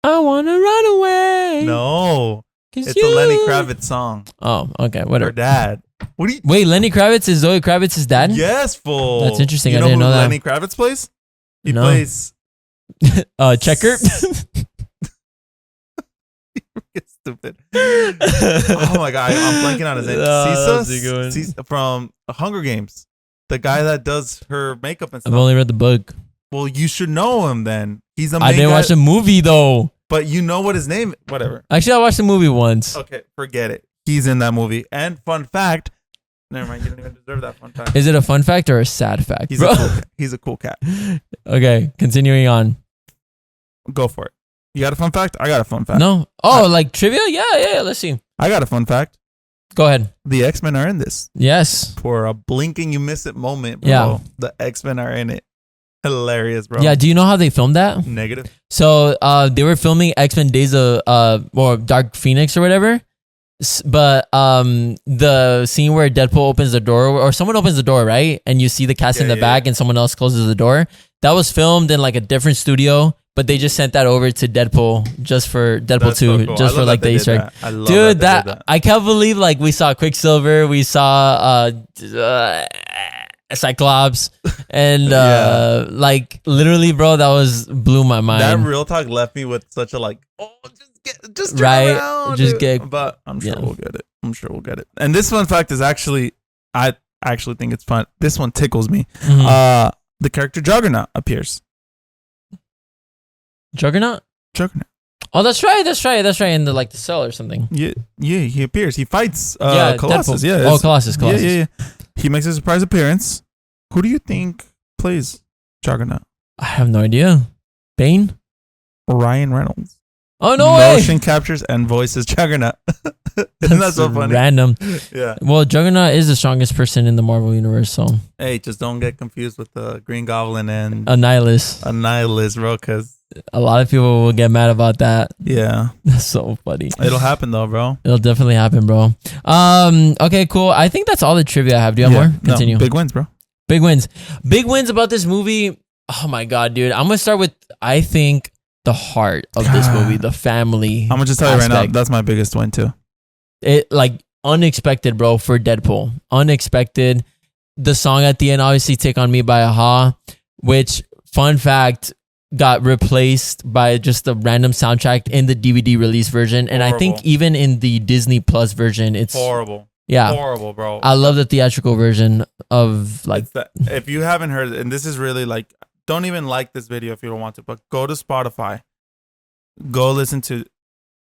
I want to run away. No. It's a Lenny Kravitz song. Oh, okay. Whatever. Her dad. What do you... Wait, Lenny Kravitz is Zoe Kravitz's dad? Yes, fool. That's interesting. I didn't know that. Lenny Kravitz plays? He plays... Checker? Stupid. Oh my God. I'm blanking on his name. Sisa from Hunger Games. The guy that does her makeup and stuff. I've only read the book. Well, you should know him then. He's a main I didn't watch the movie though. But you know what his name... Whatever. Actually, I watched the movie once. Okay, forget it. He's in that movie. And fun fact... Never mind, you don't even deserve that fun fact. Is it a fun fact or a sad fact? He's a cool cat. Okay, continuing on. Go for it. You got a fun fact? I got a fun fact. No. Oh, like trivia? Yeah. Let's see. I got a fun fact. Go ahead. The X-Men are in this. Yes. For a blinking you miss it moment, bro. Yeah. The X-Men are in it. Hilarious, bro. Yeah, do you know how they filmed that? Negative. So they were filming X-Men Days of or Dark Phoenix or whatever. But the scene where Deadpool opens the door, or someone opens the door, right? And you see the cast in the back and someone else closes the door. That was filmed in like a different studio, but they just sent that over to Deadpool just for Deadpool 2, so cool. Just for like the Easter egg. Dude, that I can't believe like we saw Quicksilver, we saw Cyclops, and like literally, bro, that blew my mind. That real talk left me with such a like, just turn around, just get. But I'm sure we'll get it. And this fun fact is actually, I actually think it's fun. This one tickles me. Mm-hmm. The character Juggernaut appears. Juggernaut. Oh, that's right. In the cell or something. Yeah. He appears. He fights Colossus. Deadpool. Yeah. Colossus. Yeah. He makes a surprise appearance. Who do you think plays Juggernaut? I have no idea. Bane. Ryan Reynolds. Oh, no way. Motion captures and voices Juggernaut. Isn't that so funny? Random. Yeah. Well, Juggernaut is the strongest person in the Marvel universe, so. Hey, just don't get confused with the Green Goblin and Annihilus, bro, because a lot of people will get mad about that. Yeah. That's so funny. It'll happen though, bro. It'll definitely happen, bro. Okay, cool. I think that's all the trivia I have. Do you have more? Continue. No, big wins, bro. Big wins about this movie. Oh my God, dude. I'm going to start with, I think, the heart of this movie, the family. I'm gonna just tell you right now, that's my biggest win too. It like unexpected, bro, for Deadpool. Unexpected. The song at the end, obviously, "Take on Me" by Aha, which, fun fact, got replaced by just a random soundtrack in the DVD release version, and I think even in the Disney Plus version, it's horrible. Yeah, horrible, bro. I love the theatrical version of like. If you haven't heard it, and this is really like. Don't even like this video if you don't want to, but go to Spotify. Go listen to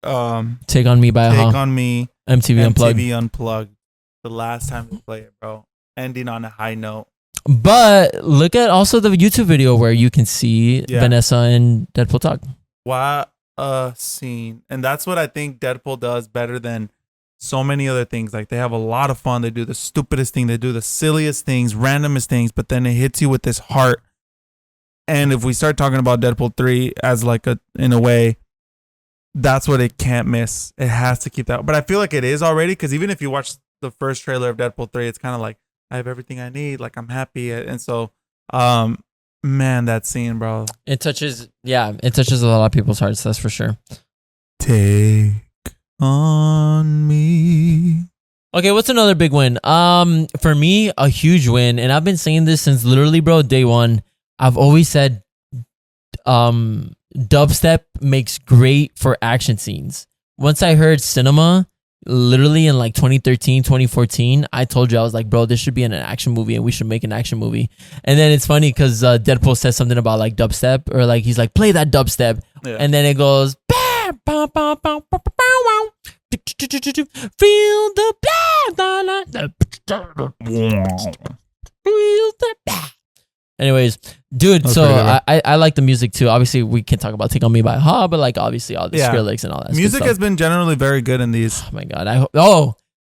Take on Me by Take on Me, MTV Unplugged. MTV Unplugged. The last time we play it, bro. Ending on a high note. But look at also the YouTube video where you can see Vanessa and Deadpool talk. What a scene. And that's what I think Deadpool does better than so many other things. Like, they have a lot of fun. They do the stupidest thing. They do the silliest things, randomest things, but then it hits you with this heart. And if we start talking about Deadpool 3 as like in a way, that's what it can't miss. It has to keep that. But I feel like it is already, because even if you watch the first trailer of Deadpool 3, it's kind of like, I have everything I need. Like, I'm happy. And so, man, that scene, bro. It touches a lot of people's hearts. That's for sure. Take on me. Okay, what's another big win? For me, a huge win, and I've been saying this since literally, bro, day one. I've always said, dubstep makes great for action scenes. Once I heard cinema, literally in like 2013, 2014, I told you, I was like, bro, this should be in an action movie and we should make an action movie. And then it's funny because Deadpool says something about like dubstep, or like he's like, play that dubstep. Yeah. And then it goes, feel the anyways, dude, so I like the music too. Obviously, we can talk about Take On Me by Ha, but like obviously all the Skrillex and all that music has been generally very good in these. Oh my god!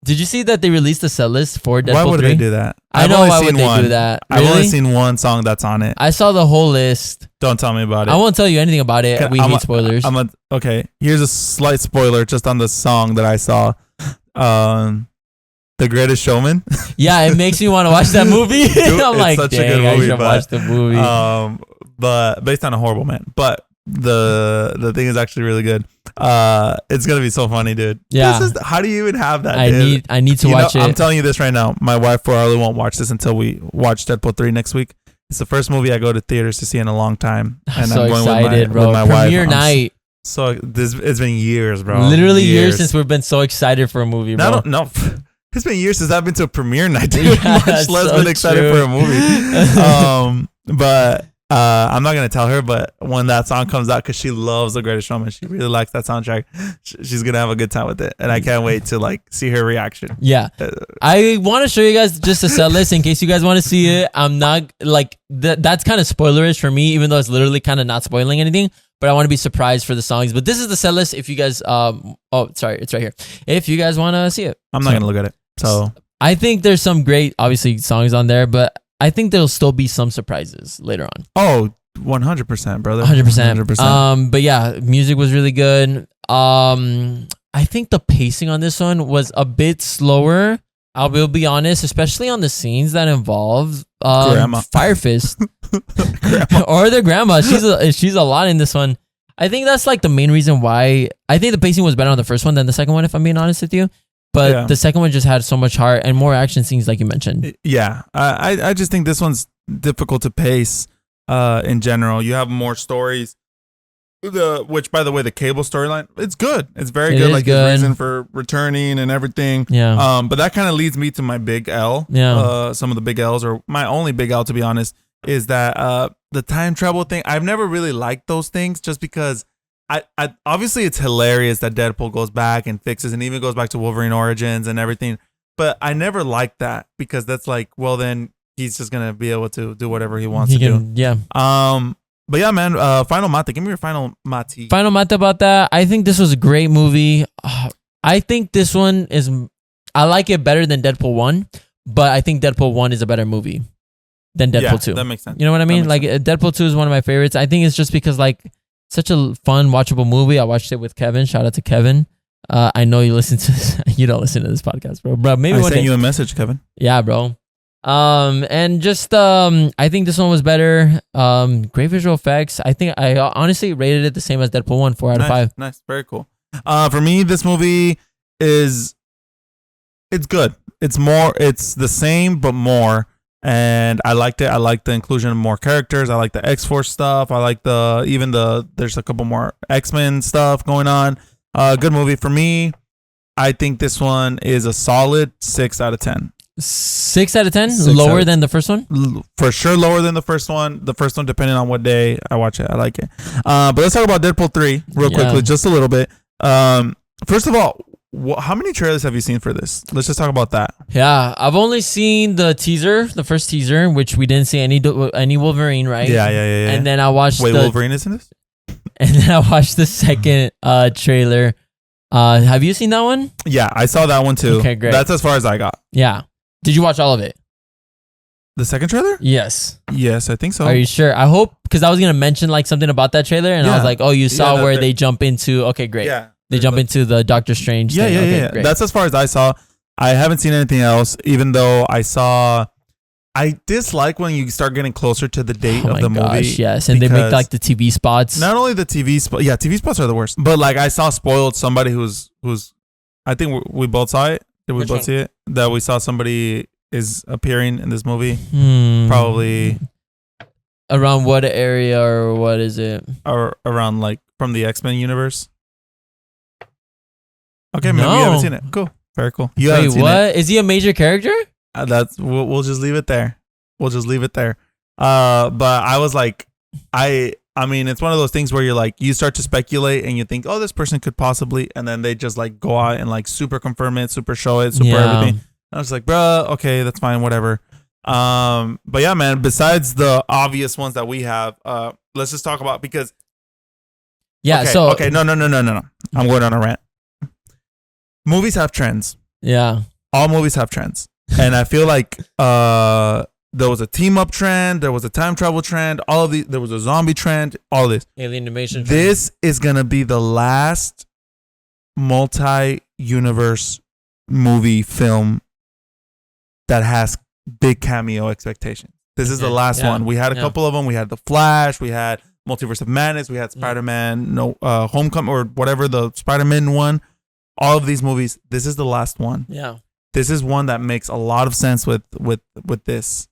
Did you see that they released a set list for Deadpool 3? Why would they do that? I know why would they do that. Really? I've only seen one song that's on it. I saw the whole list. Don't tell me about it. I won't tell you anything about it. We hate spoilers. Okay, here's a slight spoiler just on the song that I saw. The Greatest Showman. Yeah, it makes me want to watch that movie. Dude, I'm like, dang, I should watch the movie. But based on a horrible man. But the thing is actually really good. It's gonna be so funny, dude. Yeah. How do you even have that? I need to watch it. I'm telling you this right now. My wife probably won't watch this until we watch Deadpool 3 next week. It's the first movie I go to theaters to see in a long time, and I'm going excited, with my Premiere wife. Night. So it's been years, bro. Literally years since we've been so excited for a movie, bro. No. It's been years since I've been to a premiere night, dude. Much less been excited for a movie. But I'm not gonna tell her. But when that song comes out, because she loves The Greatest Showman, she really likes that soundtrack. She's gonna have a good time with it, and I can't wait to like see her reaction. Yeah, I want to show you guys just a set list in case you guys want to see it. I'm not like that's kind of spoilerish for me, even though it's literally kind of not spoiling anything. But I want to be surprised for the songs. But this is the set list. If you guys, it's right here. If you guys want to see it, I'm not gonna look at it. So I think there's some great, obviously, songs on there, but I think there'll still be some surprises later on. Oh, 100%, brother. 100%. But yeah, music was really good. I think the pacing on this one was a bit slower. I will be honest, especially on the scenes that involve Fire Fist or their grandma. She's a lot in this one. I think that's like the main reason why I think the pacing was better on the first one than the second one, if I'm being honest with you. But the second one just had so much heart and more action scenes, like you mentioned. Yeah, I just think this one's difficult to pace in general. You have more stories. Which, by the way, the Cable storyline, it's good. It's very good. Like his reason for returning and everything. Yeah. But that kind of leads me to my big L. Yeah. Some of the big L's, or my only big L, to be honest, is that the time travel thing. I've never really liked those things, just because I obviously it's hilarious that Deadpool goes back and fixes and even goes back to Wolverine Origins and everything. But I never liked that, because that's like, well, then he's just gonna be able to do whatever he wants to do. Yeah. But yeah, man. Final mate. Give me your final mate. Final mate about that. I think this was a great movie. I think this one is. I like it better than Deadpool 1, but I think Deadpool 1 is a better movie than Deadpool 2. That makes sense. You know what I mean? Like Deadpool 2 is one of my favorites. I think it's just because like such a fun, watchable movie. I watched it with Kevin. Shout out to Kevin. I know you listen to this. You don't listen to this podcast, bro. Maybe I sent you a message, Kevin. Yeah, bro. And just I think this one was better. Great visual effects. I think I honestly rated it the same as Deadpool 1, 4 out of 5. Nice, very cool. For me, this movie it's good. It's the same but more, and I liked it. I like the inclusion of more characters. I like the X-Force stuff. I like there's a couple more X-Men stuff going on. Good movie for me. I think this one is a solid 6 out of 10. 6 out of 10? Lower than the first one? For sure lower than the first one. The first one, depending on what day I watch it, I like it. But let's talk about Deadpool 3 real quickly, just a little bit. First of all, how many trailers have you seen for this? Let's just talk about that. Yeah, I've only seen the teaser, the first teaser, which we didn't see any Wolverine, right? Yeah. And then I watched. Wait, Wolverine is in this? And then I watched the second trailer. Have you seen that one? Yeah, I saw that one too. Okay, great. That's as far as I got. Yeah. Did you watch all of it? The second trailer? Yes. Yes, I think so. Are you sure? I hope, because I was gonna mention like something about that trailer, and I was like, "Oh, you saw where they jump into?" Okay, great. Yeah, they jump into the Doctor Strange. Yeah, thing. yeah, Okay, yeah. great. That's as far as I saw. I haven't seen anything else, even though I dislike when you start getting closer to the date of the movie. Yes, and they make like the TV spots. Not only the TV spots, yeah, TV spots are the worst. But like I saw spoiled somebody who's I think we both saw it. Did we both see it? That we saw somebody is appearing in this movie. Probably around what area or what is it? Or around like from the X-Men universe. Okay, maybe you haven't seen it. Cool, very cool. You haven't seen what? Is he a major character? That's we'll just leave it there. We'll just leave it there. But I was like, I mean, it's one of those things where you're like, you start to speculate and you think, oh, this person could possibly, and then they just like go out and like super confirm it, super show it, super everything. I was like, bruh, okay, that's fine, whatever. But yeah, man, besides the obvious ones that we have, let's just talk about, because no. I'm going on a rant. Movies have trends. Yeah. All movies have trends. And I feel like there was a team up trend, there was a time travel trend, all of these, there was a zombie trend, all of this. Alien invasion trend. This is gonna be the last multi-universe movie film that has big cameo expectations. This is the last one. We had a couple of them. We had The Flash. We had Multiverse of Madness. We had Spider-Man, Homecoming, or whatever, the Spider-Man one. All of these movies. This is the last one. Yeah. This is one that makes a lot of sense with this.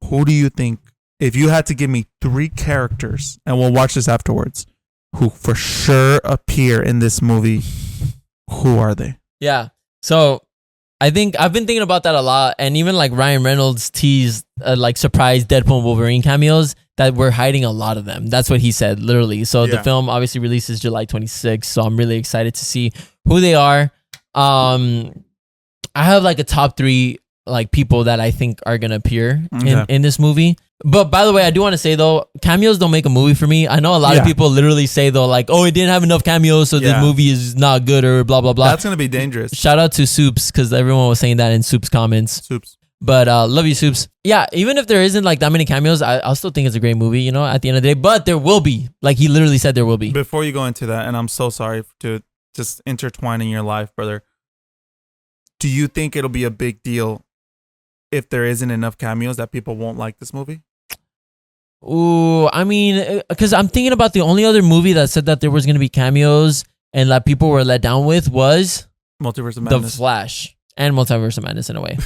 Who do you think, if you had to give me 3 characters, and we'll watch this afterwards, who for sure appear in this movie, who are they? Yeah. So I think I've been thinking about that a lot, and even like Ryan Reynolds teased like surprise Deadpool and Wolverine cameos that we're hiding a lot of them. That's what he said, literally. So the film obviously releases July 26th, so I'm really excited to see who they are. I have like a top 3 like people that I think are gonna appear in this movie. But by the way, I do want to say though, cameos don't make a movie for me. I know a lot of people literally say though, like, oh, it didn't have enough cameos, so the movie is not good or blah blah blah. That's gonna be dangerous. Shout out to Soups, because everyone was saying that in Soups comments. Soups. But love you, Soups. Yeah, even if there isn't like that many cameos, I'll still think it's a great movie, you know, at the end of the day. But there will be. Like he literally said there will be. Before you go into that, and I'm so sorry to just intertwine in your life, brother. Do you think it'll be a big deal if there isn't enough cameos that people won't like this movie? Ooh, I mean, because I'm thinking about the only other movie that said that there was going to be cameos and that people were let down with was Multiverse of Madness. The Flash and Multiverse of Madness in a way.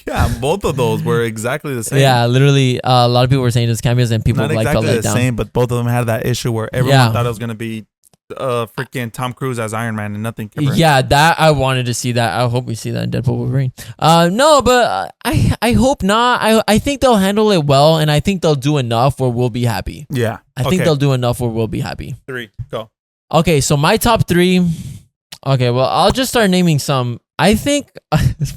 Yeah, both of those were exactly the same. Yeah, literally, a lot of people were saying it was cameos and people not like exactly felt let down. The same, but both of them had that issue where everyone thought it was going to be freaking Tom Cruise as Iron Man and nothing. Yeah, that I wanted to see that. I hope we see that in Deadpool Wolverine. No, but I hope not. I think they'll handle it well, and I think they'll do enough where we'll be happy. Yeah, I think they'll do enough where we'll be happy. 3, go. Okay, so my top 3. Okay, well, I'll just start naming some. I think,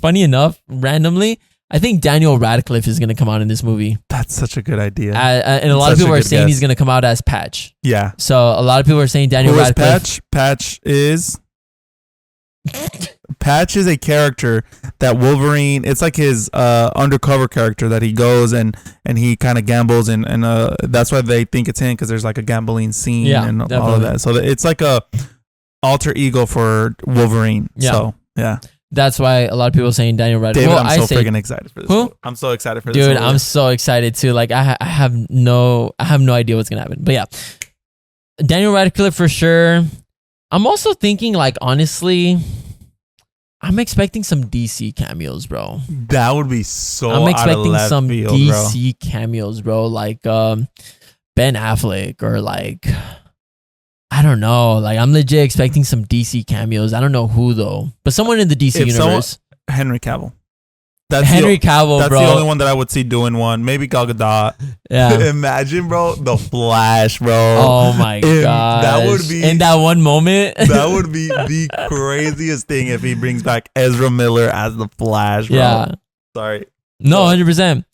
funny enough, randomly, I think Daniel Radcliffe is going to come out in this movie. That's such a good idea. And a lot of people are saying he's going to come out as Patch. Yeah. So a lot of people are saying Daniel Radcliffe. Patch is a character that Wolverine, it's like his undercover character that he goes and he kind of gambles and that's why they think it's him, because there's like a gambling scene and definitely. All of that. So it's like a alter ego for Wolverine. Yeah. So, yeah. That's why a lot of people are saying Daniel Radcliffe. David, I'm so freaking excited for this. Who? I'm so excited for this. Dude, I'm so excited too. Like I have no idea what's gonna happen. But yeah, Daniel Radcliffe for sure. I'm also thinking, like, honestly, I'm expecting some DC cameos, bro. That would be so. I'm expecting out of some field, DC cameos, bro. Like Ben Affleck or like. I don't know. Like, I'm legit expecting some DC cameos. I don't know who, though. But someone in the DC universe. Henry Cavill. That's Henry Cavill, that's bro. the only one that I would see doing one. Maybe Gal Gadot. Yeah. Imagine, bro, the Flash, bro. Oh my god. That would be in that one moment. that would be the craziest thing if he brings back Ezra Miller as the Flash, bro. Yeah. Sorry. No, 100%.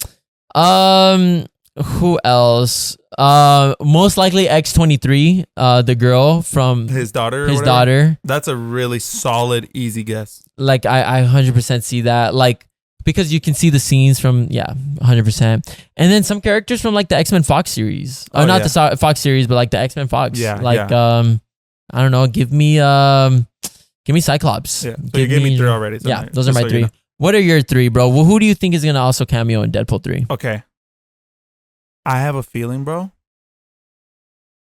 Who else? Most likely X-23, the girl from His daughter. his daughter. That's a really solid, easy guess. Like I 100% see that. Like because you can see the scenes from 100%. And then some characters from like the X-Men Fox series. Oh, Not yeah. the Fox series, but like the X-Men Fox. Yeah, Like yeah. I don't know, give me Cyclops. Yeah. So you gave me 3 already. So Yeah, those are my 3. You know. What are your 3, bro? Well, who do you think is going to also cameo in Deadpool 3? Okay. I have a feeling, bro.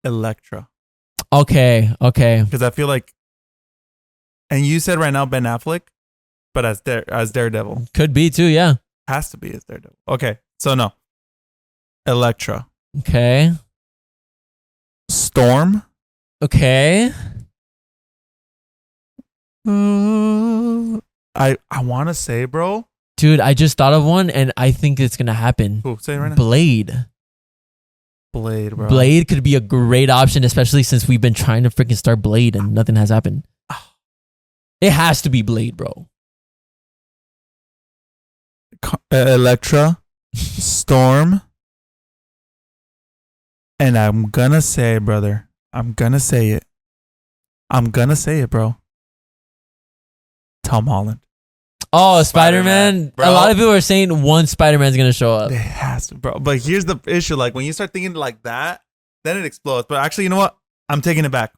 Elektra. Okay. Because I feel like, and you said right now Ben Affleck, but as Daredevil. Could be too, yeah. Has to be as Daredevil. Okay. So no. Elektra. Okay. Storm. Okay. I want to say, bro. Dude, I just thought of one and I think it's going to happen. Who? Say it right now. Blade. Blade, bro. Blade could be a great option, especially since we've been trying to freaking start Blade and nothing has happened. It has to be Blade, bro. Elektra. Storm. And I'm gonna say, brother. I'm gonna say it. Bro. Tom Holland. Oh, Spider-Man. Bro. A lot of people are saying one Spider-Man's going to show up. It has to, bro. But here's the issue. Like, when you start thinking like that, then it explodes. But actually, you know what? I'm taking it back.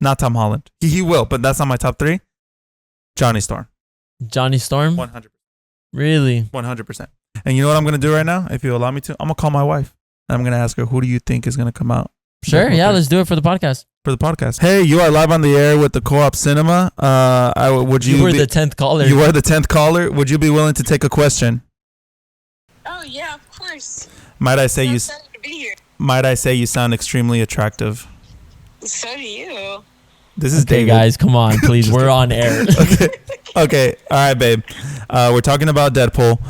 Not Tom Holland. He will, but that's not my top 3. Johnny Storm. Johnny Storm? 100%. Really? 100%. And you know what I'm going to do right now? If you allow me to, I'm going to call my wife. And I'm going to ask her, who do you think is going to come out? Sure. Yeah, let's do it for the podcast. Hey, you are live on the air with the Co-op Cinema. You were the 10th caller. You were the 10th caller. Would you be willing to take a question? Oh yeah, of course. Might I say I'm you? excited to be here. Might I say you sound extremely attractive? So do you. This is Okay, David. guys, come on, please. We're on air. Okay. All right, babe. We're talking about Deadpool.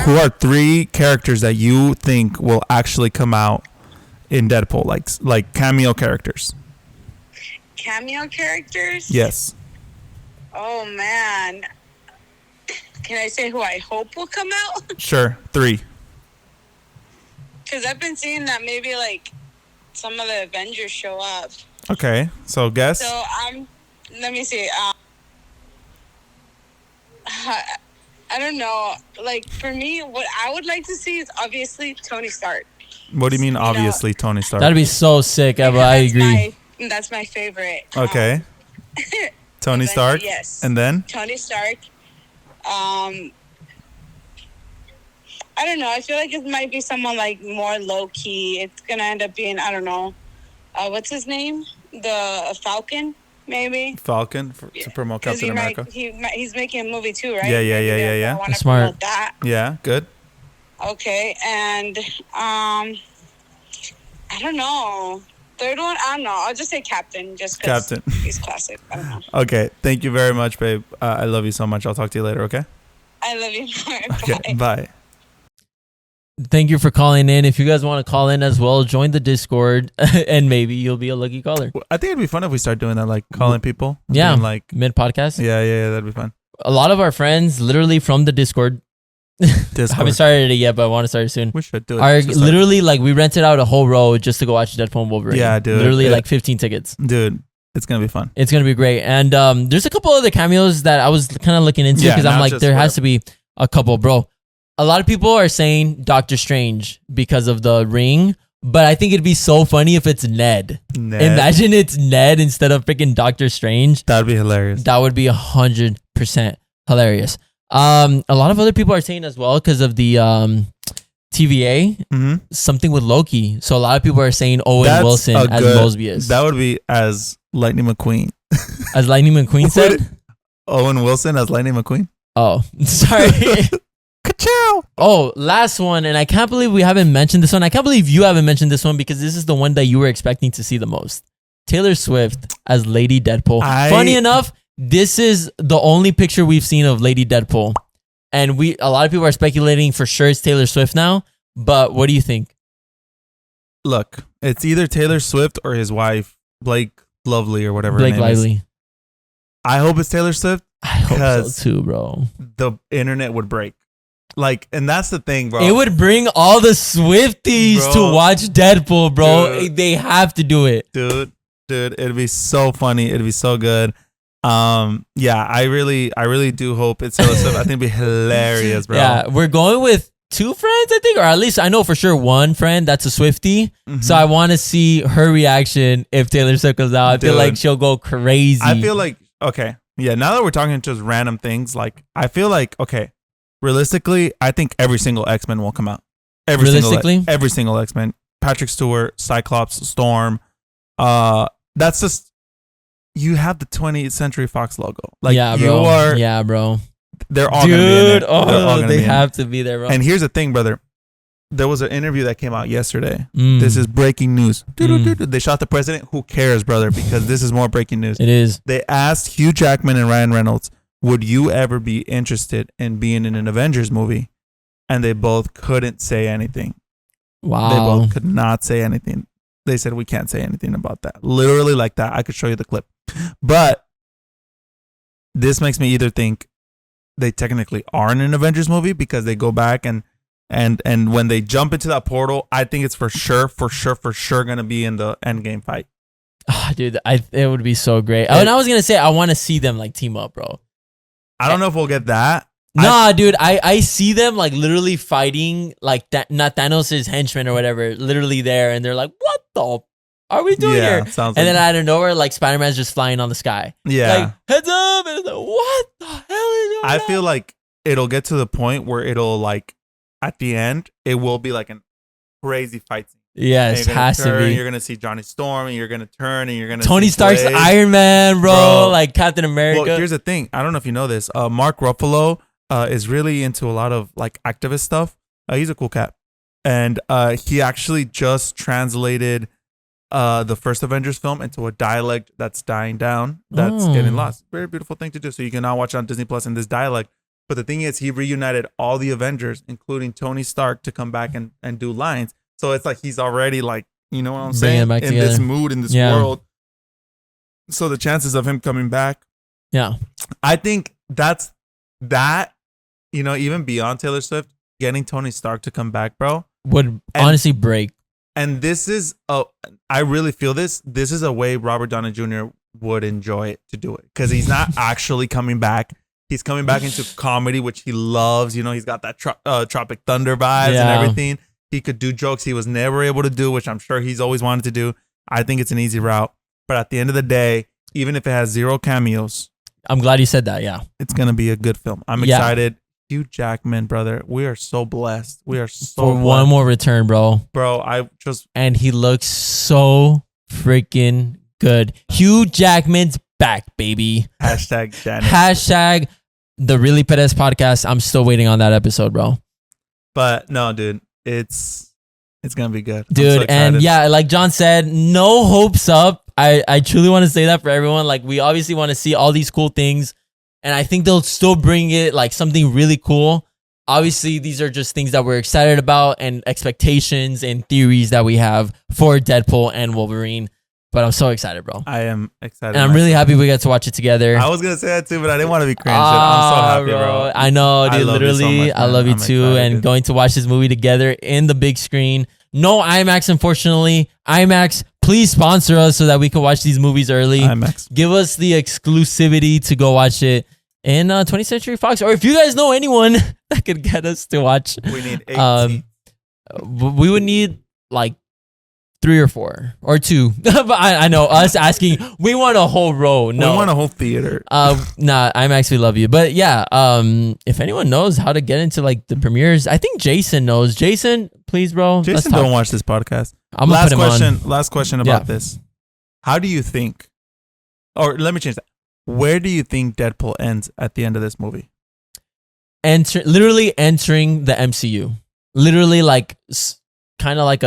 Who are 3 characters that you think will actually come out in Deadpool, like cameo characters? Cameo characters? Yes. Oh man. Can I say who I hope will come out? Sure. 3. Because I've been seeing that maybe like some of the Avengers show up. Okay. So guess. So let me see. I don't know. Like for me, what I would like to see is obviously Tony Stark. What do you mean? Obviously, Tony Stark. That'd be so sick, Eva. I agree. That's my favorite. Okay. Tony Stark. Yes. And then? Tony Stark. I don't know. I feel like it might be someone like more low key. It's gonna end up being, I don't know. What's his name? The Falcon, maybe. Falcon to promote Captain America. He's making a movie too, right? Yeah. I want to Smart. promote that. Yeah. Good. Okay, and I don't know. Third one, I don't know. I'll just say Captain, just because Captain. he's classic. I don't know. Okay. Thank you very much, babe. I love you so much. I'll talk to you later. Okay. I love you more. Okay. Bye. Thank you for calling in. If you guys want to call in as well, join the Discord and maybe you'll be a lucky caller. I think it'd be fun if we start doing that, like calling people. Yeah. Being like, Mid-podcast. yeah, that'd be fun. A lot of our friends, literally from the Discord, I Discord. haven't started it yet, but I want to start it soon. We should do it. Are Just like- literally like we rented out a whole row just to go watch Deadpool and Wolverine. Yeah, dude. Literally Yeah. like 15 tickets. Dude, it's gonna be fun. It's gonna be great. And there's a couple other cameos that I was kind of looking into Yeah, because I'm not like, just there has whatever. to be a couple, bro. A lot of people are saying Doctor Strange because of the ring, but I think it'd be so funny if it's Ned. Ned. Imagine it's Ned instead of freaking Doctor Strange. That'd be hilarious. That would be 100% hilarious. A lot of other people are saying as well because of the TVA, Mm-hmm. something with Loki. So a lot of people are saying Owen Wilson as Mobius. That would be as Lightning McQueen. As Lightning McQueen said. Owen Wilson as Lightning McQueen. Oh, sorry. Ka-chow! Oh, last one. And I can't believe we haven't mentioned this one. I can't believe you haven't mentioned this one because this is the one that you were expecting to see the most. Taylor Swift as Lady Deadpool. Funny enough, this is the only picture we've seen of Lady Deadpool. And a lot of people are speculating for sure it's Taylor Swift now. But what do you think? Look, it's either Taylor Swift or his wife, Blake Lively or whatever Blake her name Lively. is. I hope it's Taylor Swift. I hope so too, bro. The internet would break. Like, and that's the thing, bro. It would bring all the Swifties to watch Deadpool, bro. Dude. They have to do it. Dude, it'd be so funny. It'd be so good. Yeah, I really do hope it's Taylor Swift. I think it'd be hilarious, bro. Yeah, we're going with 2 friends, I think, or at least I know for sure 1 friend that's a Swiftie. Mhm. So I want to see her reaction if Taylor Swift comes out. I feel like she'll go crazy. I feel like, okay, yeah, now that we're talking just random things, like, I feel like, okay, realistically, I think every single X-Men will come out. Every single X-Men. Patrick Stewart, Cyclops, Storm. That's just, you have the 20th Century Fox logo. Like, yeah, you bro. are, Yeah, bro. they're all going to be in there. Oh, they have to be there, bro. And here's the thing, brother. There was an interview that came out yesterday. Mm. This is breaking news. They shot the president. Who cares, brother? Because this is more breaking news. It is. They asked Hugh Jackman and Ryan Reynolds, would you ever be interested in being in an Avengers movie? And they both couldn't say anything. Wow. They both could not say anything. They said, we can't say anything about that. Literally like that. I could show you the clip. But this makes me either think they technically are in an Avengers movie because they go back and when they jump into that portal, I think it's for sure going to be in the Endgame fight. Oh, dude, it would be so great. And I was going to say, I want to see them like team up, bro. I don't know if we'll get that. Nah, dude, I see them like literally fighting like not Thanos' henchmen or whatever, literally there. And they're like, what the are we doing here? Sounds and then out of nowhere, like Spider-Man's just flying on the sky. Yeah. Like, heads up. And it's like, what the hell is going on? I feel like it'll get to the point where it'll like, at the end, it will be like a crazy fight scene. Yes, has to be. You're going to see Johnny Storm and you're going to turn and you're going to Tony see Stark's Blade. Iron Man, bro. Like Captain America. Well, here's the thing. I don't know if you know this. Mark Ruffalo is really into a lot of like activist stuff. He's a cool cat. And he actually just translated the first Avengers film into a dialect that's dying down, that's getting lost. Very beautiful thing to do. So you can now watch it on Disney Plus in this dialect. But the thing is, he reunited all the Avengers, including Tony Stark, to come back and do lines. So it's like he's already like, you know what I'm saying? In together. this mood, in this world. So the chances of him coming back. Yeah. I think that, you know, even beyond Taylor Swift, getting Tony Stark to come back, bro. Would honestly break. And this is, I really feel this is a way Robert Downey Jr. would enjoy it to do it. Because he's not actually coming back. He's coming back into comedy, which he loves. You know, he's got that Tropic Thunder vibes and everything. He could do jokes he was never able to do, which I'm sure he's always wanted to do. I think it's an easy route. But at the end of the day, even if it has 0 cameos, I'm glad you said that. Yeah. it's going to be a good film. I'm excited. Hugh Jackman, brother. We are so blessed. We are so For blessed. one more return, bro. Bro, and he looks so freaking good. Hugh Jackman's back, baby. Hashtag Janet. Hashtag the Really Perez podcast. I'm still waiting on that episode, bro. But no, dude, it's gonna be good, dude. And yeah, like John said, no hopes up. I truly want to say that for everyone. Like, we obviously want to see all these cool things, and I think they'll still bring it like something really cool. Obviously, these are just things that we're excited about and expectations and theories that we have for Deadpool and Wolverine. But I'm so excited, bro. I am excited. And I'm really happy we get to watch it together. I was going to say that too, but I didn't want to be cringe. I'm so happy, bro. I know, dude. Literally, I love you too. And going to watch this movie together in the big screen. No IMAX, unfortunately. IMAX, please sponsor us so that we can watch these movies early. IMAX. Give us the exclusivity to go watch it in 20th Century Fox. Or if you guys know anyone that could get us to watch. We need 8 seats. We would need like 3 or 4 or 2. But I know us asking, we want a whole row. No, we want a whole theater. Nah, IMAX, we love you. But yeah, if anyone knows how to get into like the premieres, I think Jason knows. Jason, please, bro. Jason, don't watch this podcast. I'm gonna put him on. Last question about this. How do you think, or let me change that. Where do you think Deadpool ends at the end of this movie? Literally entering the MCU. Literally like kind of like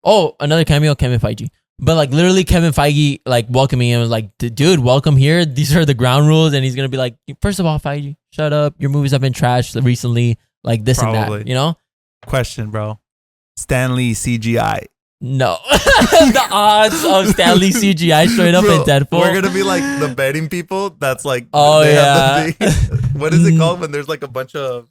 another cameo, Kevin Feige. But like literally Kevin Feige like welcoming him was like, dude, welcome here. These are the ground rules. And he's going to be like, first of all, Feige, shut up. Your movies have been trashed recently. Like this and that, you know? Question, bro. Stan Lee CGI. No. The odds of Stan Lee CGI showing up in Deadpool. We're going to be like the betting people. That's like, oh yeah. What is it called when there's like a bunch of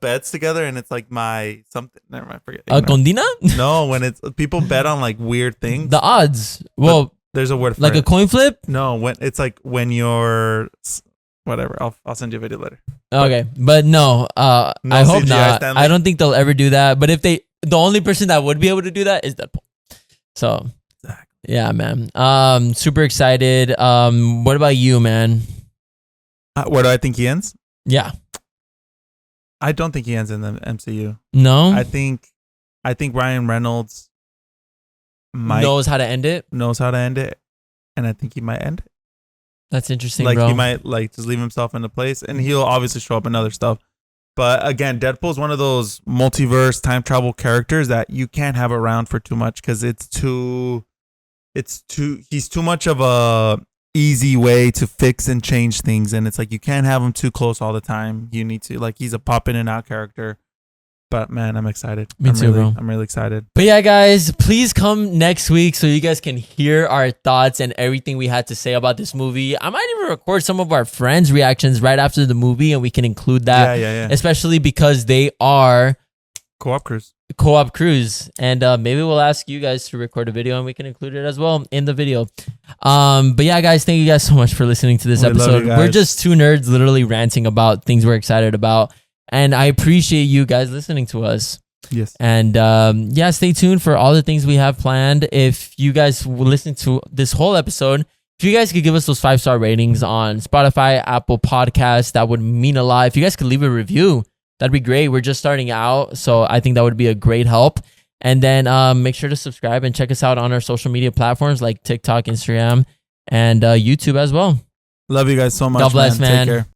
bets together and it's like my something. Never mind, forget. Condina? No, when it's people bet on like weird things. The odds. Well, but there's a word for like it. A coin flip? No, when it's like when you're whatever. I'll send you a video later. Okay, but no, I hope CGI not. Stanley? I don't think they'll ever do that. But if the only person that would be able to do that is Deadpool. So, yeah, man. Super excited. What about you, man? Where do I think he ends? Yeah. I don't think he ends in the MCU. No? I think Ryan Reynolds knows how to end it. And I think he might end it. That's interesting, like bro. He might like just leave himself in a place, and he'll obviously show up in other stuff. But again, Deadpool's one of those multiverse time travel characters that you can't have around for too much because he's too much of a easy way to fix and change things, and it's like you can't have him too close all the time. You need to he's a pop in and out character. But man, I'm excited. Me too, bro. I'm really excited. But yeah, guys, please come next week so you guys can hear our thoughts and everything we had to say about this movie. I might even record some of our friends' reactions right after the movie, and we can include that. Yeah. Especially because they are co-op crews, and maybe we'll ask you guys to record a video, and we can include it as well in the video. But yeah, guys, thank you guys so much for listening to this episode. We're just two nerds literally ranting about things we're excited about. And I appreciate you guys listening to us. Yes. And stay tuned for all the things we have planned. If you guys will listen to this whole episode, if you guys could give us those 5-star ratings on Spotify, Apple Podcasts, that would mean a lot. If you guys could leave a review, that'd be great. We're just starting out, so I think that would be a great help. And then make sure to subscribe and check us out on our social media platforms like TikTok, Instagram, and YouTube as well. Love you guys so much. God bless, man. Take care.